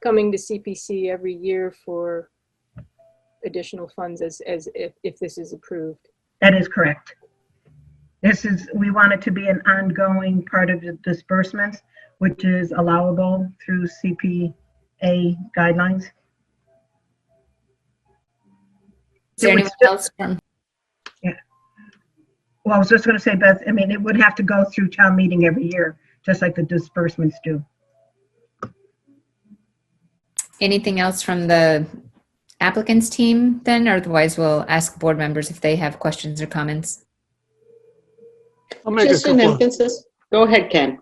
[SPEAKER 2] coming to CPC every year for additional funds as if this is approved.
[SPEAKER 1] That is correct. We want it to be an ongoing part of the disbursements, which is allowable through CPA guidelines.
[SPEAKER 5] Is there anyone else from?
[SPEAKER 1] Yeah. Well, I was just going to say, Beth, I mean, it would have to go through town meeting every year, just like the disbursements do.
[SPEAKER 5] Anything else from the applicants team then? Or otherwise, we'll ask board members if they have questions or comments.
[SPEAKER 9] I'll make
[SPEAKER 10] Just
[SPEAKER 9] a
[SPEAKER 10] an
[SPEAKER 9] couple of,
[SPEAKER 10] emphasis. Go ahead, Ken.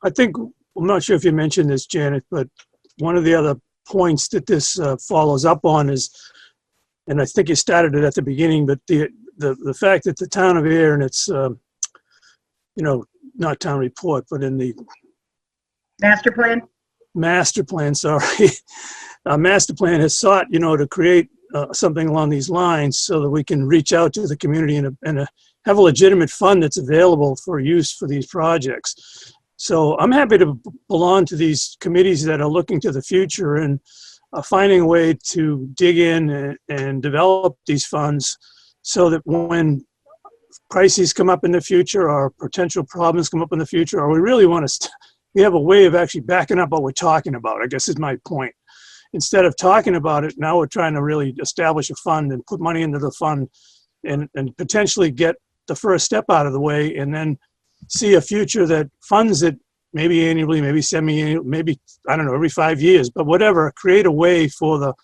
[SPEAKER 9] I think, I'm not sure if you mentioned this, Janet, but one of the other points that this follows up on is, and I think you started it at the beginning, but the fact that the town of Ayer and its, not town report, but in the
[SPEAKER 1] Master plan?
[SPEAKER 9] master plan, sorry, master plan has sought, to create something along these lines so that we can reach out to the community and have a legitimate fund that's available for use for these projects. So I'm happy to belong to these committees that are looking to the future and finding a way to dig in and develop these funds so that when crises come up in the future or potential problems come up in the future, or we really want to, we have a way of actually backing up what we're talking about, I guess is my point. Instead of talking about it, now we're trying to really establish a fund and put money into the fund and potentially get the first step out of the way, and then see a future that funds it maybe annually, maybe semi-annually, maybe, I don't know, every 5 years, but whatever, create a way for the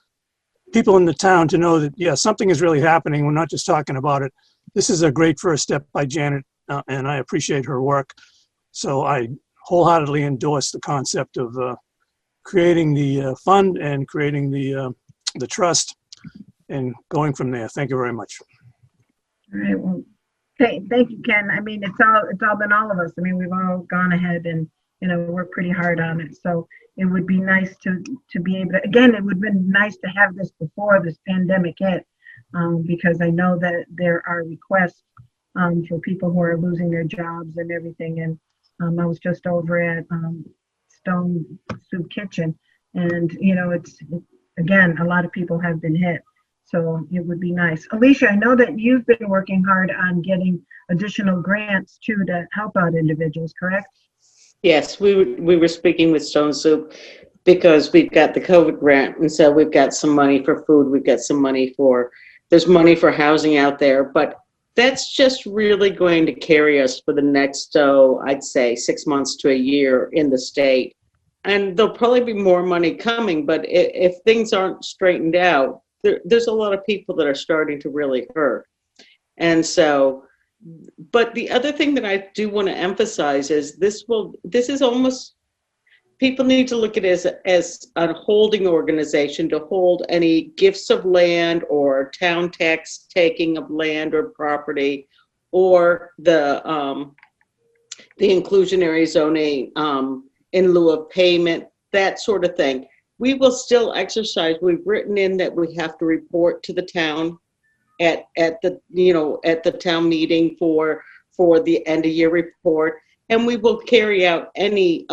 [SPEAKER 9] people in the town to know that, yeah, something is really happening. We're not just talking about it. This is a great first step by Janet, and I appreciate her work. So I wholeheartedly endorse the concept of creating the fund and creating the trust and going from there. Thank you very much.
[SPEAKER 1] All right, well, okay, thank you, Ken. I mean, it's all been all of us. I mean, we've all gone ahead and, worked pretty hard on it. So it would be nice to be able to, again, it would have been nice to have this before this pandemic hit, because I know that there are requests for people who are losing their jobs and everything. And I was just over at Stone Soup Kitchen, and, it's, again, a lot of people have been hit. So it would be nice. Alicia, I know that you've been working hard on getting additional grants too to help out individuals, correct?
[SPEAKER 10] Yes, we were speaking with Stone Soup because we've got the COVID grant, and so we've got some money for food. We've got some money there's money for housing out there, but that's just really going to carry us for the next, I'd say 6 months to a year in the state. And there'll probably be more money coming, but if things aren't straightened out, there's a lot of people that are starting to really hurt. And so, but the other thing that I do want to emphasize is this is almost, people need to look at it as a holding organization to hold any gifts of land or town tax taking of land or property, or the inclusionary zoning in lieu of payment, that sort of thing. we will still exercise. We've written in that we have to report to the town at the, you know, at the town meeting for the end of year report. And we will carry out any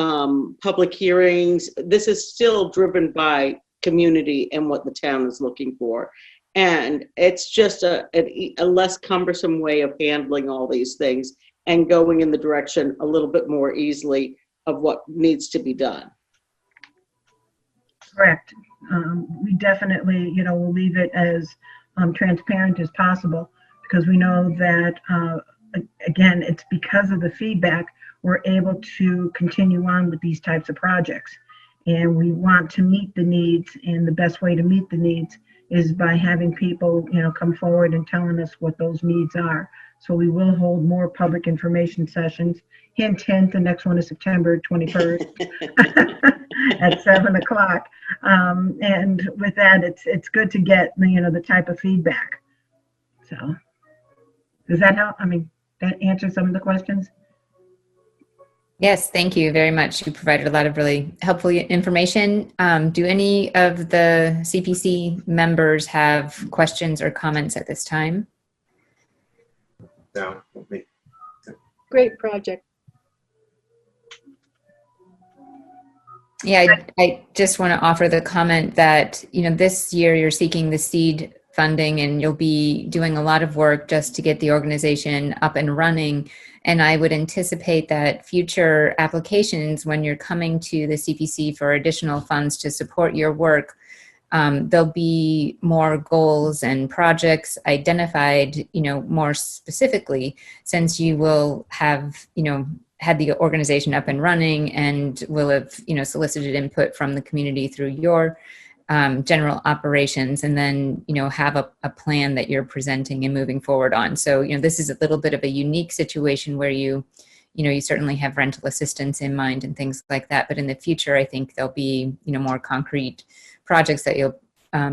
[SPEAKER 10] public hearings. This is still driven by community and what the town is looking for. And it's just a less cumbersome way of handling all these things and going in the direction a little bit more easily of what needs to be done.
[SPEAKER 1] Correct. We definitely, you know, will leave it as transparent as possible, because we know that, again, it's because of the feedback we're able to continue on with these types of projects. And we want to meet the needs, and the best way to meet the needs is by having people, you know, come forward and telling us what those needs are. So we will hold more public information sessions. Hint, hint, the next one is September 21st at 7 o'clock. And with that, it's good to get, you know, the type of feedback. So does that help? I mean, that answers some of the questions?
[SPEAKER 5] Yes, thank you very much. You provided a lot of really helpful information. Do any of the CPC members have questions or comments at this time?
[SPEAKER 3] No.
[SPEAKER 2] Great project.
[SPEAKER 5] Yeah, I just want to offer the comment that, you know, this year you're seeking the seed funding and you'll be doing a lot of work just to get the organization up and running. And I would anticipate that future applications, when you're coming to the CPC for additional funds to support your work, there'll be more goals and projects identified, you know, more specifically, since you will have, you know, had the organization up and running and will have, you know, solicited input from the community through your general operations, and then, you know, have a plan that you're presenting and moving forward on. So, you know, this is a little bit of a unique situation where you know, you certainly have rental assistance in mind and things like that. But in the future, I think there'll be, you know, more concrete projects that you'll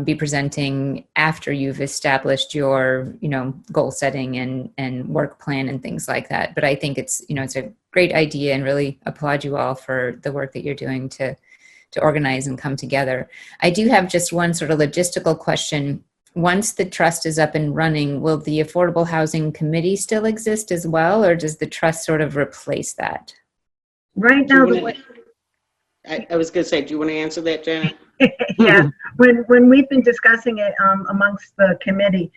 [SPEAKER 5] be presenting after you've established your, you know, goal setting and work plan and things like that. But I think it's, you know, it's a great idea, and really applaud you all for the work that you're doing to organize and come together. I do have just one sort of logistical question. Once the trust is up and running, will the Affordable Housing Committee still exist as well, or does the trust sort of replace that?
[SPEAKER 1] Right now, the way,
[SPEAKER 10] I was going to say, do you want to answer that, Janet?
[SPEAKER 1] yeah, when we've been discussing it amongst the committee,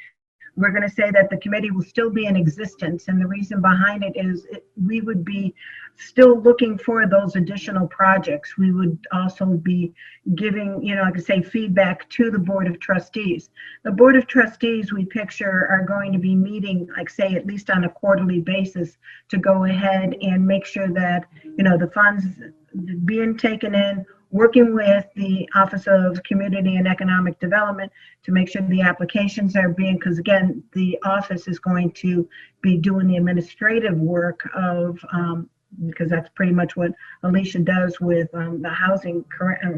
[SPEAKER 1] we're going to say that the committee will still be in existence. And the reason behind it is we would be still looking for those additional projects. We would also be giving, you know, like I say, feedback to the Board of Trustees. The Board of Trustees, we picture, are going to be meeting, like say, at least on a quarterly basis, to go ahead and make sure that, you know, the funds being taken in, working with the Office of Community and Economic Development to make sure the applications are being, because again, the office is going to be doing the administrative work of, because that's pretty much what Alicia does with the housing,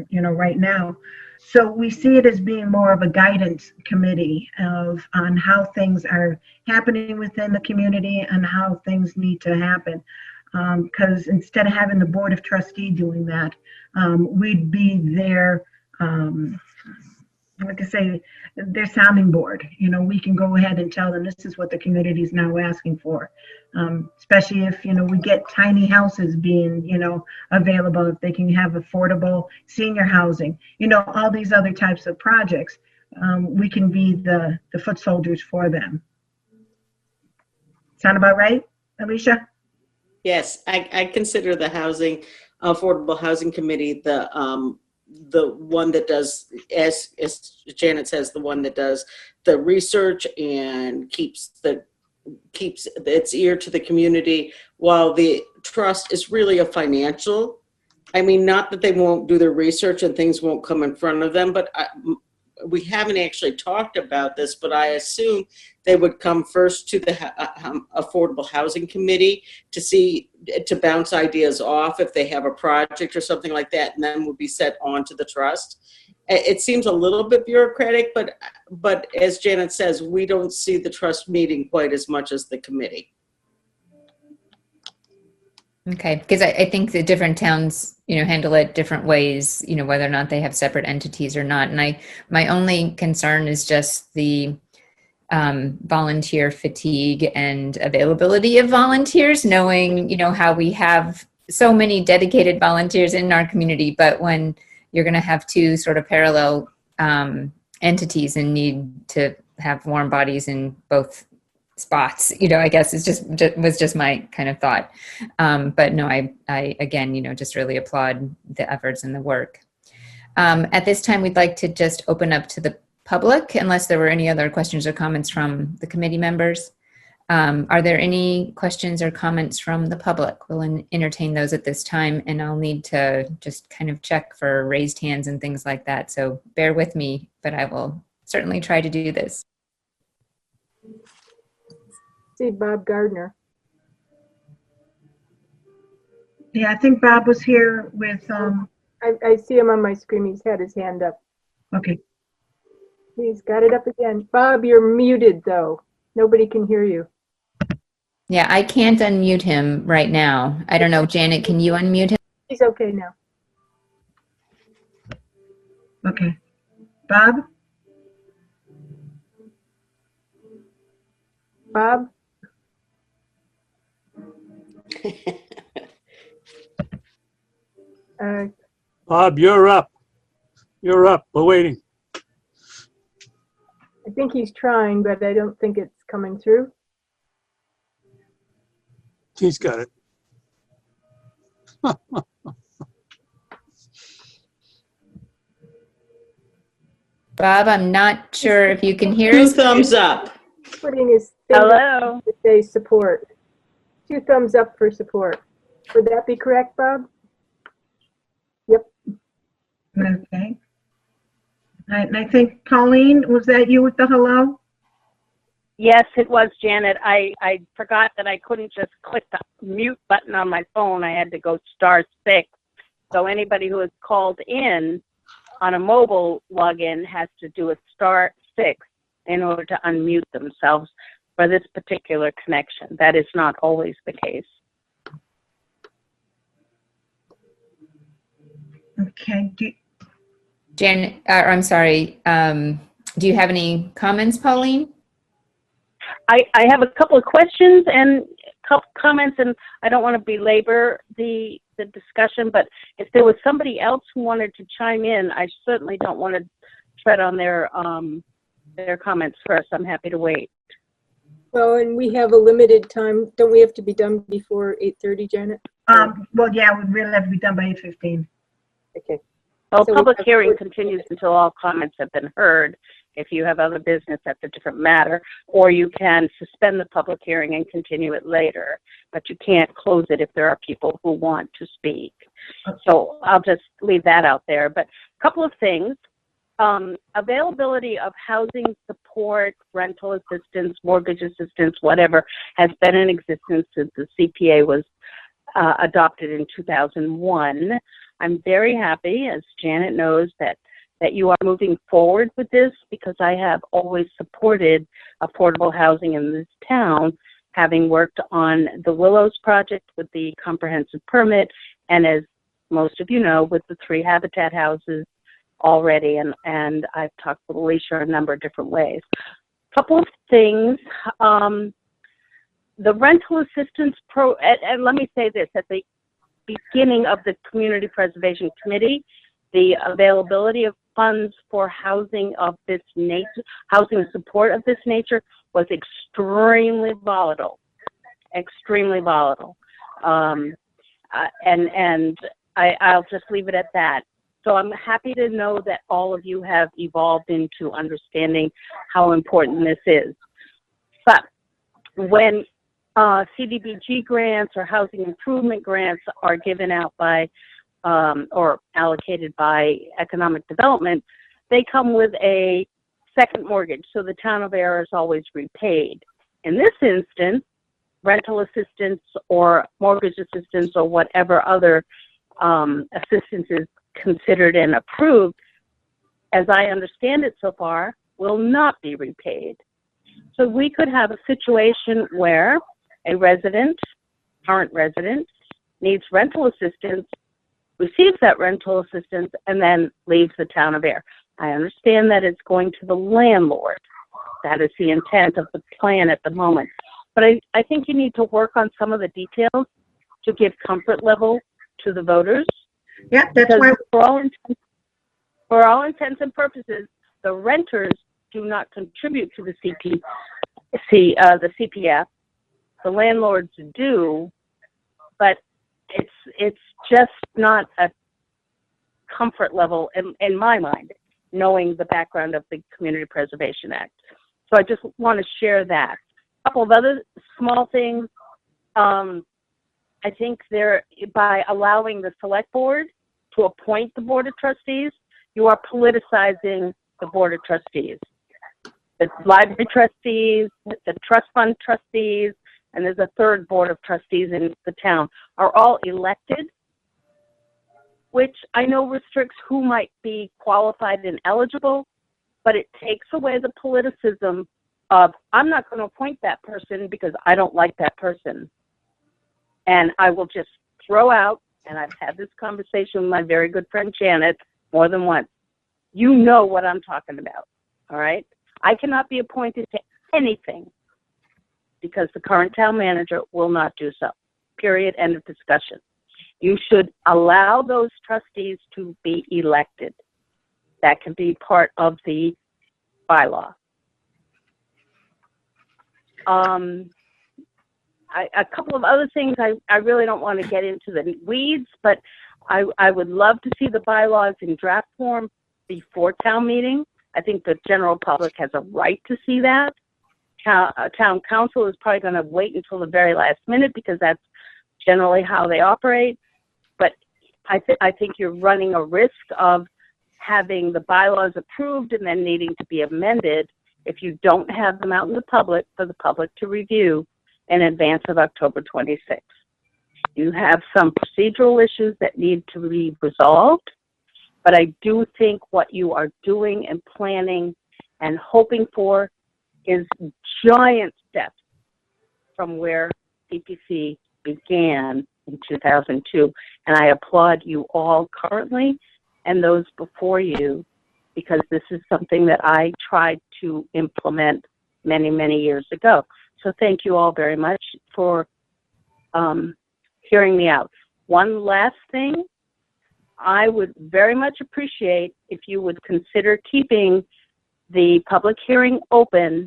[SPEAKER 1] you know, right now. So we see it as being more of a guidance committee on how things are happening within the community and how things need to happen. Because instead of having the Board of Trustee doing that, we'd be their, like I say, their sounding board. You know, we can go ahead and tell them this is what the community is now asking for. Especially if, you know, we get tiny houses being, you know, available, if they can have affordable senior housing, you know, all these other types of projects, we can be the foot soldiers for them. Sound about right, Alicia?
[SPEAKER 10] Yes, I consider the Affordable Housing Committee the one that does, as Janet says, the one that does the research and keeps its ear to the community, while the trust is really a financial. I mean, not that they won't do their research and things won't come in front of them, but we haven't actually talked about this, but I assume they would come first to the Affordable Housing Committee to bounce ideas off if they have a project or something like that, and then would be set on to the trust. It seems a little bit bureaucratic, but as Janet says, we don't see the trust meeting quite as much as the committee.
[SPEAKER 5] Okay, because I think the different towns, handle it different ways, whether or not they have separate entities or not. And my only concern is just the volunteer fatigue and availability of volunteers, knowing, how we have so many dedicated volunteers in our community, but when you're going to have two sort of parallel entities and need to have warm bodies in both spots, I guess was just my kind of thought. But no, I again, just really applaud the efforts and the work. At this time, we'd like to just open up to the public, unless there were any other questions or comments from the committee members. Are there any questions or comments from the public? We'll entertain those at this time, and I'll need to just kind of check for raised hands and things like that. So bear with me, but I will certainly try to do this.
[SPEAKER 2] See Bob Gardner.
[SPEAKER 1] Yeah, I think Bob was here with,
[SPEAKER 2] I see him on my screen. He's had his hand up.
[SPEAKER 1] okay.
[SPEAKER 2] He's got it up again. Bob, you're muted though. Nobody can hear you.
[SPEAKER 5] Yeah, I can't unmute him right now. I don't know, Janet, can you unmute him?
[SPEAKER 2] He's okay now.
[SPEAKER 1] Okay. Bob?
[SPEAKER 2] Bob?
[SPEAKER 9] Bob, you're up. You're up. We're waiting.
[SPEAKER 2] I think he's trying, but I don't think it's coming through.
[SPEAKER 9] He's got it.
[SPEAKER 5] Bob, I'm not sure if you can hear
[SPEAKER 10] Two
[SPEAKER 5] us.
[SPEAKER 10] thumbs up.
[SPEAKER 2] Putting his finger to say support. 2 thumbs up for support. Would that be correct, Bob? Yep.
[SPEAKER 1] Okay. And I think, Colleen, was that you with the hello?
[SPEAKER 11] Yes, it was, Janet. I forgot that I couldn't just click the mute button on my phone. I had to go *6. So anybody who is called in on a mobile login has to do a *6 in order to unmute themselves for this particular connection. That is not always the case.
[SPEAKER 1] Okay.
[SPEAKER 5] Janet, I'm sorry. Do you have any comments, Pauline?
[SPEAKER 11] I have a couple of questions and comments, and I don't want to belabor the discussion, but if there was somebody else who wanted to chime in, I certainly don't want to tread on their comments first. I'm happy to wait.
[SPEAKER 2] Well, and we have a limited time. Don't we have to be done before 8:30, Janet?
[SPEAKER 1] Well, yeah, we really have to be done by 8:15.
[SPEAKER 2] Okay.
[SPEAKER 11] Well,
[SPEAKER 2] So
[SPEAKER 11] public hearing continues until all comments have been heard. If you have other business, that's a different matter. Or you can suspend the public hearing and continue it later, but you can't close it if there are people who want to speak. So I'll just leave that out there. But a couple of things. Availability of housing support, rental assistance, mortgage assistance, whatever, has been in existence since the CPA was adopted in 2001. I'm very happy, as Janet knows, that you are moving forward with this, because I have always supported affordable housing in this town, having worked on the Willows project with the comprehensive permit, and as most of you know, with the 3 Habitat houses already, and I've talked with Alicia a number of different ways. A couple of things. The rental assistance and let me say this, at the beginning of the Community Preservation Committee, the availability of funds for housing of this nature, housing support of this nature, was extremely volatile, extremely volatile. And I'll just leave it at that. So I'm happy to know that all of you have evolved into understanding how important this is. But when CDBG grants or housing improvement grants are given out by or allocated by economic development, they come with a second mortgage, so the town of Ayer is always repaid. In this instance, rental assistance or mortgage assistance or whatever other assistance is considered and approved, as I understand it so far, will not be repaid. So we could have a situation where a resident, current resident, needs rental assistance, receives that rental assistance, and then leaves the town of Ayer. I understand that it's going to the landlord. That is the intent of the plan at the moment. But I think you need to work on some of the details to give comfort level to the voters.
[SPEAKER 1] Yeah, that's
[SPEAKER 11] Because
[SPEAKER 1] why,
[SPEAKER 11] for all intents and purposes, the renters do not contribute to the CPF. The landlords do, but it's just not a comfort level in my mind, knowing the background of the Community Preservation Act. So I just want to share that. A couple of other small things. I think by allowing the select board to appoint the board of trustees, you are politicizing the board of trustees. The library trustees, the trust fund trustees, and there's a third board of trustees in the town, are all elected, which I know restricts who might be qualified and eligible, but it takes away the politicism of, I'm not going to appoint that person because I don't like that person. And I will just throw out, and I've had this conversation with my very good friend Janet more than once. You know what I'm talking about, all right? I cannot be appointed to anything because the current town manager will not do so. Period. End of discussion. You should allow those trustees to be elected. That can be part of the bylaw. A couple of other things, I really don't want to get into the weeds, but I would love to see the bylaws in draft form before town meeting. I think the general public has a right to see that. Town council is probably going to wait until the very last minute because that's generally how they operate. But I think you're running a risk of having the bylaws approved and then needing to be amended if you don't have them out in the public for the public to review in advance of October 26th. You have some procedural issues that need to be resolved, but I do think what you are doing and planning and hoping for is giant steps from where CPC began in 2002. And I applaud you all currently and those before you, because this is something that I tried to implement many, many years ago. So thank you all very much for hearing me out. One last thing, I would very much appreciate if you would consider keeping the public hearing open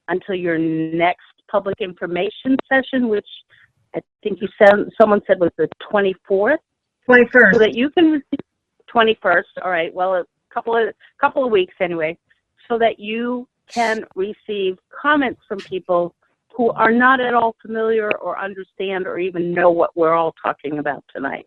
[SPEAKER 11] until your next public information session, which I think someone said was the 24th.
[SPEAKER 1] 21st.
[SPEAKER 11] So that you can receive 21st. All right. Well, a couple of weeks anyway, so that you can receive comments from people who are not at all familiar or understand or even know what we're all talking about tonight.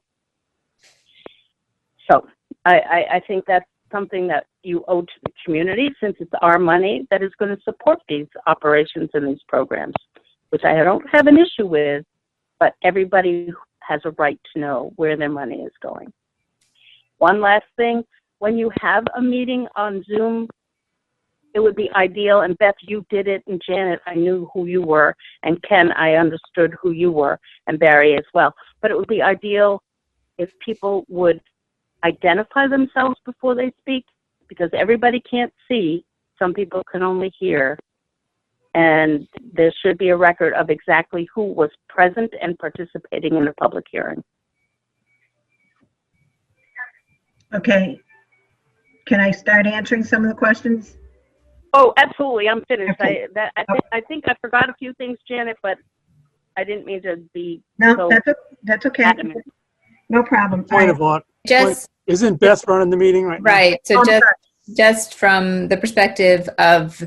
[SPEAKER 11] So I think that's something that you owe to the community, since it's our money that is going to support these operations and these programs, which I don't have an issue with, but everybody has a right to know where their money is going. One last thing, when you have a meeting on Zoom, it would be ideal, and Beth, you did it, and Janet, I knew who you were, and Ken, I understood who you were, and Barry as well. But it would be ideal if people would identify themselves before they speak, because everybody can't see. Some people can only hear. And there should be a record of exactly who was present and participating in the public hearing.
[SPEAKER 1] Okay. Can I start answering some of the questions?
[SPEAKER 11] Oh, absolutely. I'm finished.
[SPEAKER 1] Okay.
[SPEAKER 11] I think I forgot a few things, Janet, but I didn't mean to be
[SPEAKER 1] No,
[SPEAKER 11] so
[SPEAKER 1] that's okay.
[SPEAKER 11] adamant.
[SPEAKER 1] No problem.
[SPEAKER 9] Point of order.
[SPEAKER 5] Just
[SPEAKER 9] Isn't Beth running the meeting right now?
[SPEAKER 5] right. So
[SPEAKER 1] Oh,
[SPEAKER 5] just from the perspective of,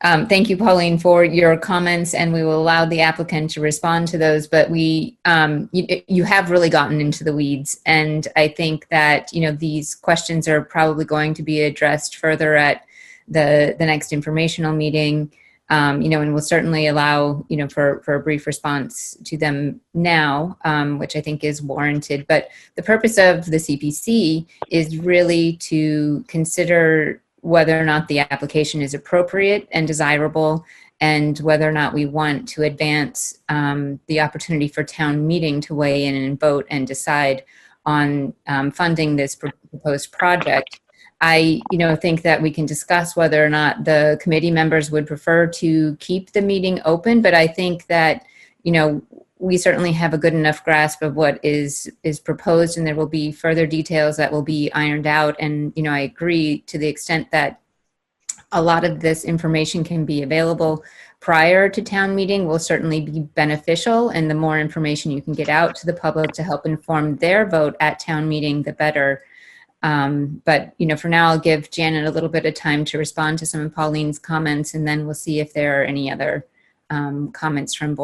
[SPEAKER 5] thank you, Pauline, for your comments, and we will allow the applicant to respond to those. But you have really gotten into the weeds, and I think that these questions are probably going to be addressed further at the next informational meeting. And we'll certainly allow, for a brief response to them now, which I think is warranted. But the purpose of the CPC is really to consider whether or not the application is appropriate and desirable, and whether or not we want to advance the opportunity for town meeting to weigh in and vote and decide on funding this proposed project. I, think that we can discuss whether or not the committee members would prefer to keep the meeting open, but I think that, we certainly have a good enough grasp of what is proposed, and there will be further details that will be ironed out. And, I agree to the extent that a lot of this information can be available prior to town meeting will certainly be beneficial. And the more information you can get out to the public to help inform their vote at town meeting, the better. But, for now, I'll give Janet a little bit of time to respond to some of Pauline's comments, and then we'll see if there are any other comments from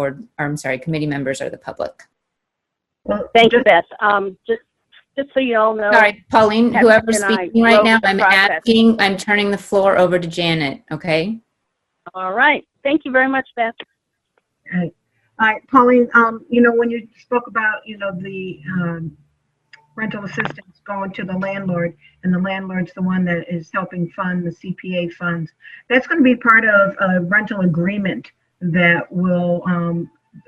[SPEAKER 5] committee members or the public.
[SPEAKER 11] Well, thank you, Beth. Just so you all know.
[SPEAKER 5] All right, Pauline,
[SPEAKER 11] Patrick
[SPEAKER 5] whoever's
[SPEAKER 11] and I
[SPEAKER 5] speaking right
[SPEAKER 11] wrote
[SPEAKER 5] now,
[SPEAKER 11] the
[SPEAKER 5] I'm
[SPEAKER 11] process.
[SPEAKER 5] I'm turning the floor over to Janet, okay?
[SPEAKER 11] All right. Thank you very much, Beth.
[SPEAKER 1] All right, Pauline, when you spoke about, the rental assistance going to the landlord, and the landlord's the one that is helping fund the CPA funds, that's going to be part of a rental agreement that will,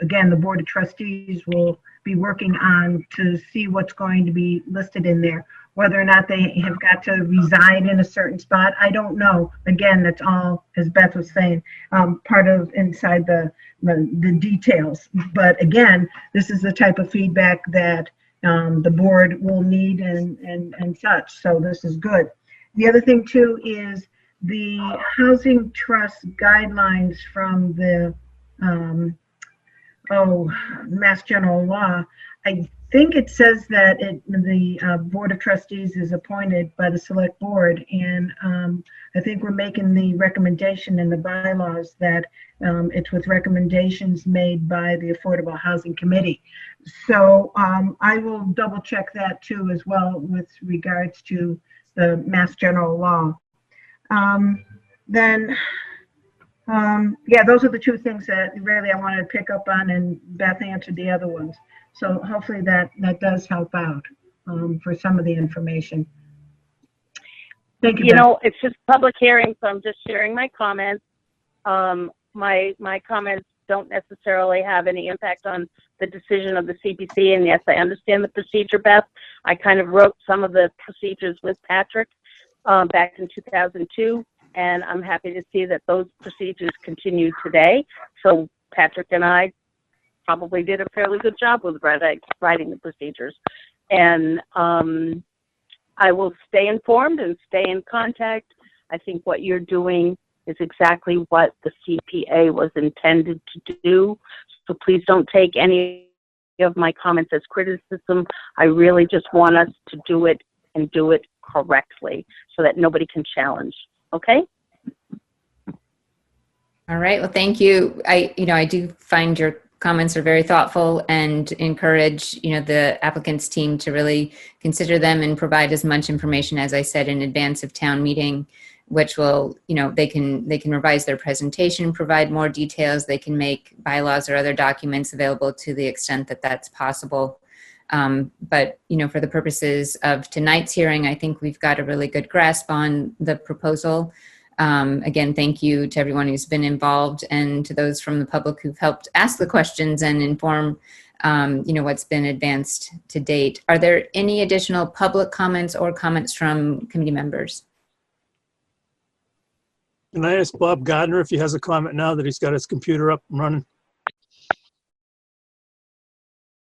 [SPEAKER 1] again, the Board of Trustees will be working on to see what's going to be listed in there. Whether or not they have got to reside in a certain spot, I don't know. Again, that's all, as Beth was saying, part of inside the details. But again, this is the type of feedback that the board will need and such. So this is good. The other thing too is the housing trust guidelines from the Mass General Law. I think it says that the Board of Trustees is appointed by the Select Board, and I think we're making the recommendation in the bylaws that it's with recommendations made by the Affordable Housing Committee. So I will double check that too as well with regards to the Mass General Law. Those are the two things that really I wanted to pick up on, and Beth answered the other ones. So hopefully that does help out for some of the information. Thank you. Beth.
[SPEAKER 11] It's just public hearing, so I'm just sharing my comments. My comments don't necessarily have any impact on the decision of the CPC. And yes, I understand the procedure, Beth. I kind of wrote some of the procedures with Patrick back in 2002. And I'm happy to see that those procedures continue today. So Patrick and I probably did a fairly good job with writing the procedures. And I will stay informed and stay in contact. I think what you're doing is exactly what the CPA was intended to do. So please don't take any of my comments as criticism. I really just want us to do it and do it correctly so that nobody can challenge. Okay.
[SPEAKER 5] All right. Well, thank you. I do find your comments are very thoughtful and encourage, the applicant's team to really consider them and provide as much information, as I said, in advance of town meeting, which will, they can revise their presentation, provide more details. They can make bylaws or other documents available to the extent that that's possible. But, for the purposes of tonight's hearing, I think we've got a really good grasp on the proposal. Again, thank you to everyone who's been involved and to those from the public who've helped ask the questions and inform, what's been advanced to date. Are there any additional public comments or comments from committee members?
[SPEAKER 9] Can I ask Bob Gardner if he has a comment now that he's got his computer up and running?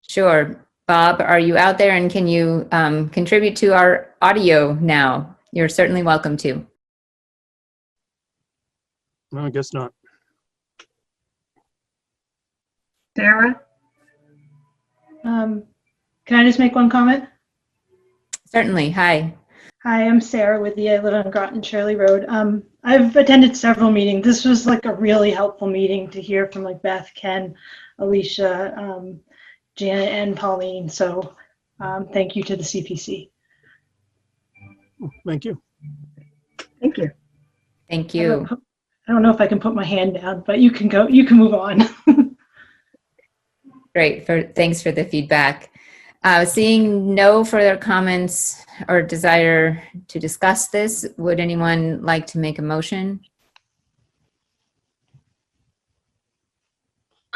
[SPEAKER 5] Sure. Bob, are you out there, and can you contribute to our audio now? You're certainly welcome to.
[SPEAKER 9] No, I guess not.
[SPEAKER 1] Sarah?
[SPEAKER 12] Can I just make one comment?
[SPEAKER 5] Certainly. Hi.
[SPEAKER 12] Hi, I'm Sarah with I live on Groton Shirley Road. I've attended several meetings. This was like a really helpful meeting to hear from like Beth, Ken, Alicia, Janet, and Pauline. So thank you to the CPC.
[SPEAKER 9] Thank you.
[SPEAKER 1] Thank you.
[SPEAKER 5] Thank you.
[SPEAKER 12] I don't know if I can put my hand down, but you can go. You can move on.
[SPEAKER 5] Great. Thanks for the feedback. Seeing no further comments or desire to discuss this, would anyone like to make a motion?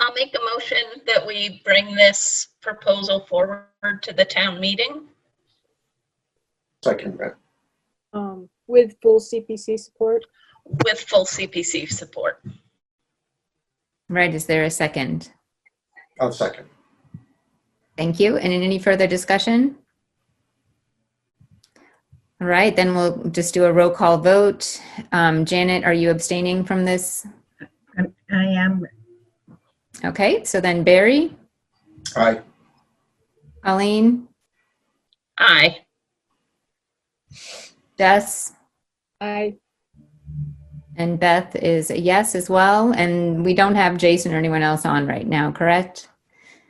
[SPEAKER 4] I'll make a motion that we bring this proposal forward to the town meeting.
[SPEAKER 3] Second that.
[SPEAKER 2] With full CPC support.
[SPEAKER 4] With full CPC support.
[SPEAKER 5] Right, is there a second?
[SPEAKER 3] I'll second.
[SPEAKER 5] Thank you. And any further discussion? All right, then we'll just do a roll call vote. Janet, are you abstaining from this?
[SPEAKER 1] I am.
[SPEAKER 5] Okay, so then Barry,
[SPEAKER 3] Aye.
[SPEAKER 5] Colleen,
[SPEAKER 4] Aye.
[SPEAKER 5] Jess,
[SPEAKER 2] I,
[SPEAKER 5] and Beth is a yes as well. And we don't have Jason or anyone else on right now, correct?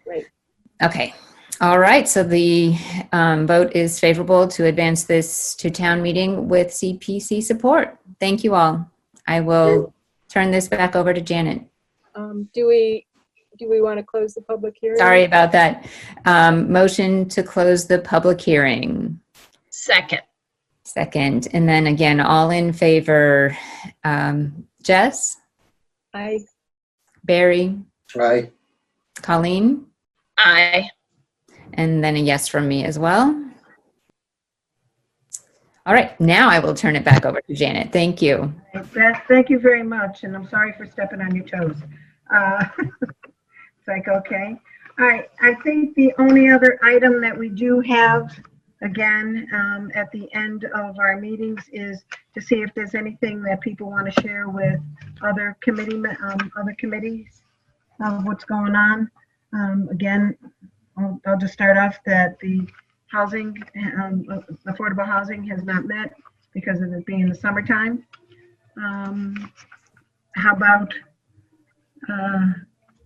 [SPEAKER 2] right.
[SPEAKER 5] Okay. All right. So the vote is favorable to advance this to town meeting with CPC support. Thank you all. I will turn this back over to Janet.
[SPEAKER 2] Do we want to close the public hearing?
[SPEAKER 5] Sorry about that. Motion to close the public hearing.
[SPEAKER 4] Second.
[SPEAKER 5] Second. And then again, all in favor, Jess,
[SPEAKER 2] I,
[SPEAKER 5] Barry,
[SPEAKER 3] Aye.
[SPEAKER 5] Colleen,
[SPEAKER 4] Aye.
[SPEAKER 5] and then a yes from me as well. All right, now I will turn it back over to Janet. Thank you.
[SPEAKER 1] Beth, thank you very much, and I'm sorry for stepping on your toes. It's like, okay. All right, I think the only other item that we do have, again, at the end of our meetings is to see if there's anything that people want to share with other committees of what's going on. Again, I'll just start off that the housing, affordable housing has not met because of it being the summertime. How about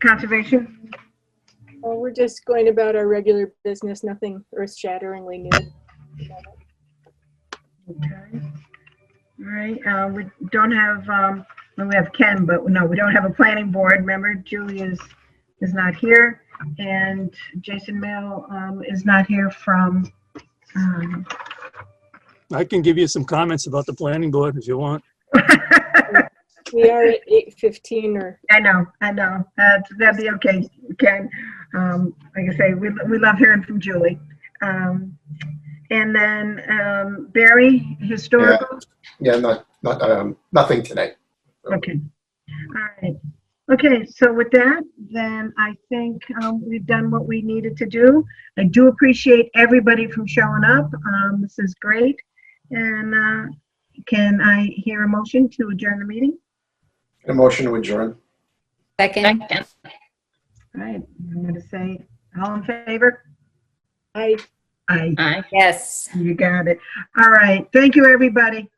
[SPEAKER 1] conservation?
[SPEAKER 2] well, we're just going about our regular business, nothing earth-shatteringly new.
[SPEAKER 1] Okay. All right, we don't have, well, we have Ken, but no, we don't have a planning board. Remember, Julie is not here, and Jason Mail is not here from,
[SPEAKER 9] I can give you some comments about the planning board if you want.
[SPEAKER 2] We are at 8:15 or,
[SPEAKER 1] I know, that'd be okay, Ken. Like I say, we love hearing from Julie. And then Barry, historical?
[SPEAKER 3] Yeah, nothing today.
[SPEAKER 1] Okay, all right. Okay, so with that, then I think we've done what we needed to do. I do appreciate everybody from showing up. This is great. And can I hear a motion to adjourn the meeting?
[SPEAKER 3] A motion to adjourn.
[SPEAKER 5] Second.
[SPEAKER 4] Second.
[SPEAKER 1] All right, I'm going to say, all in favor?
[SPEAKER 2] I
[SPEAKER 1] Aye.
[SPEAKER 4] Aye.
[SPEAKER 5] Yes.
[SPEAKER 1] You got it. All right, thank you, everybody.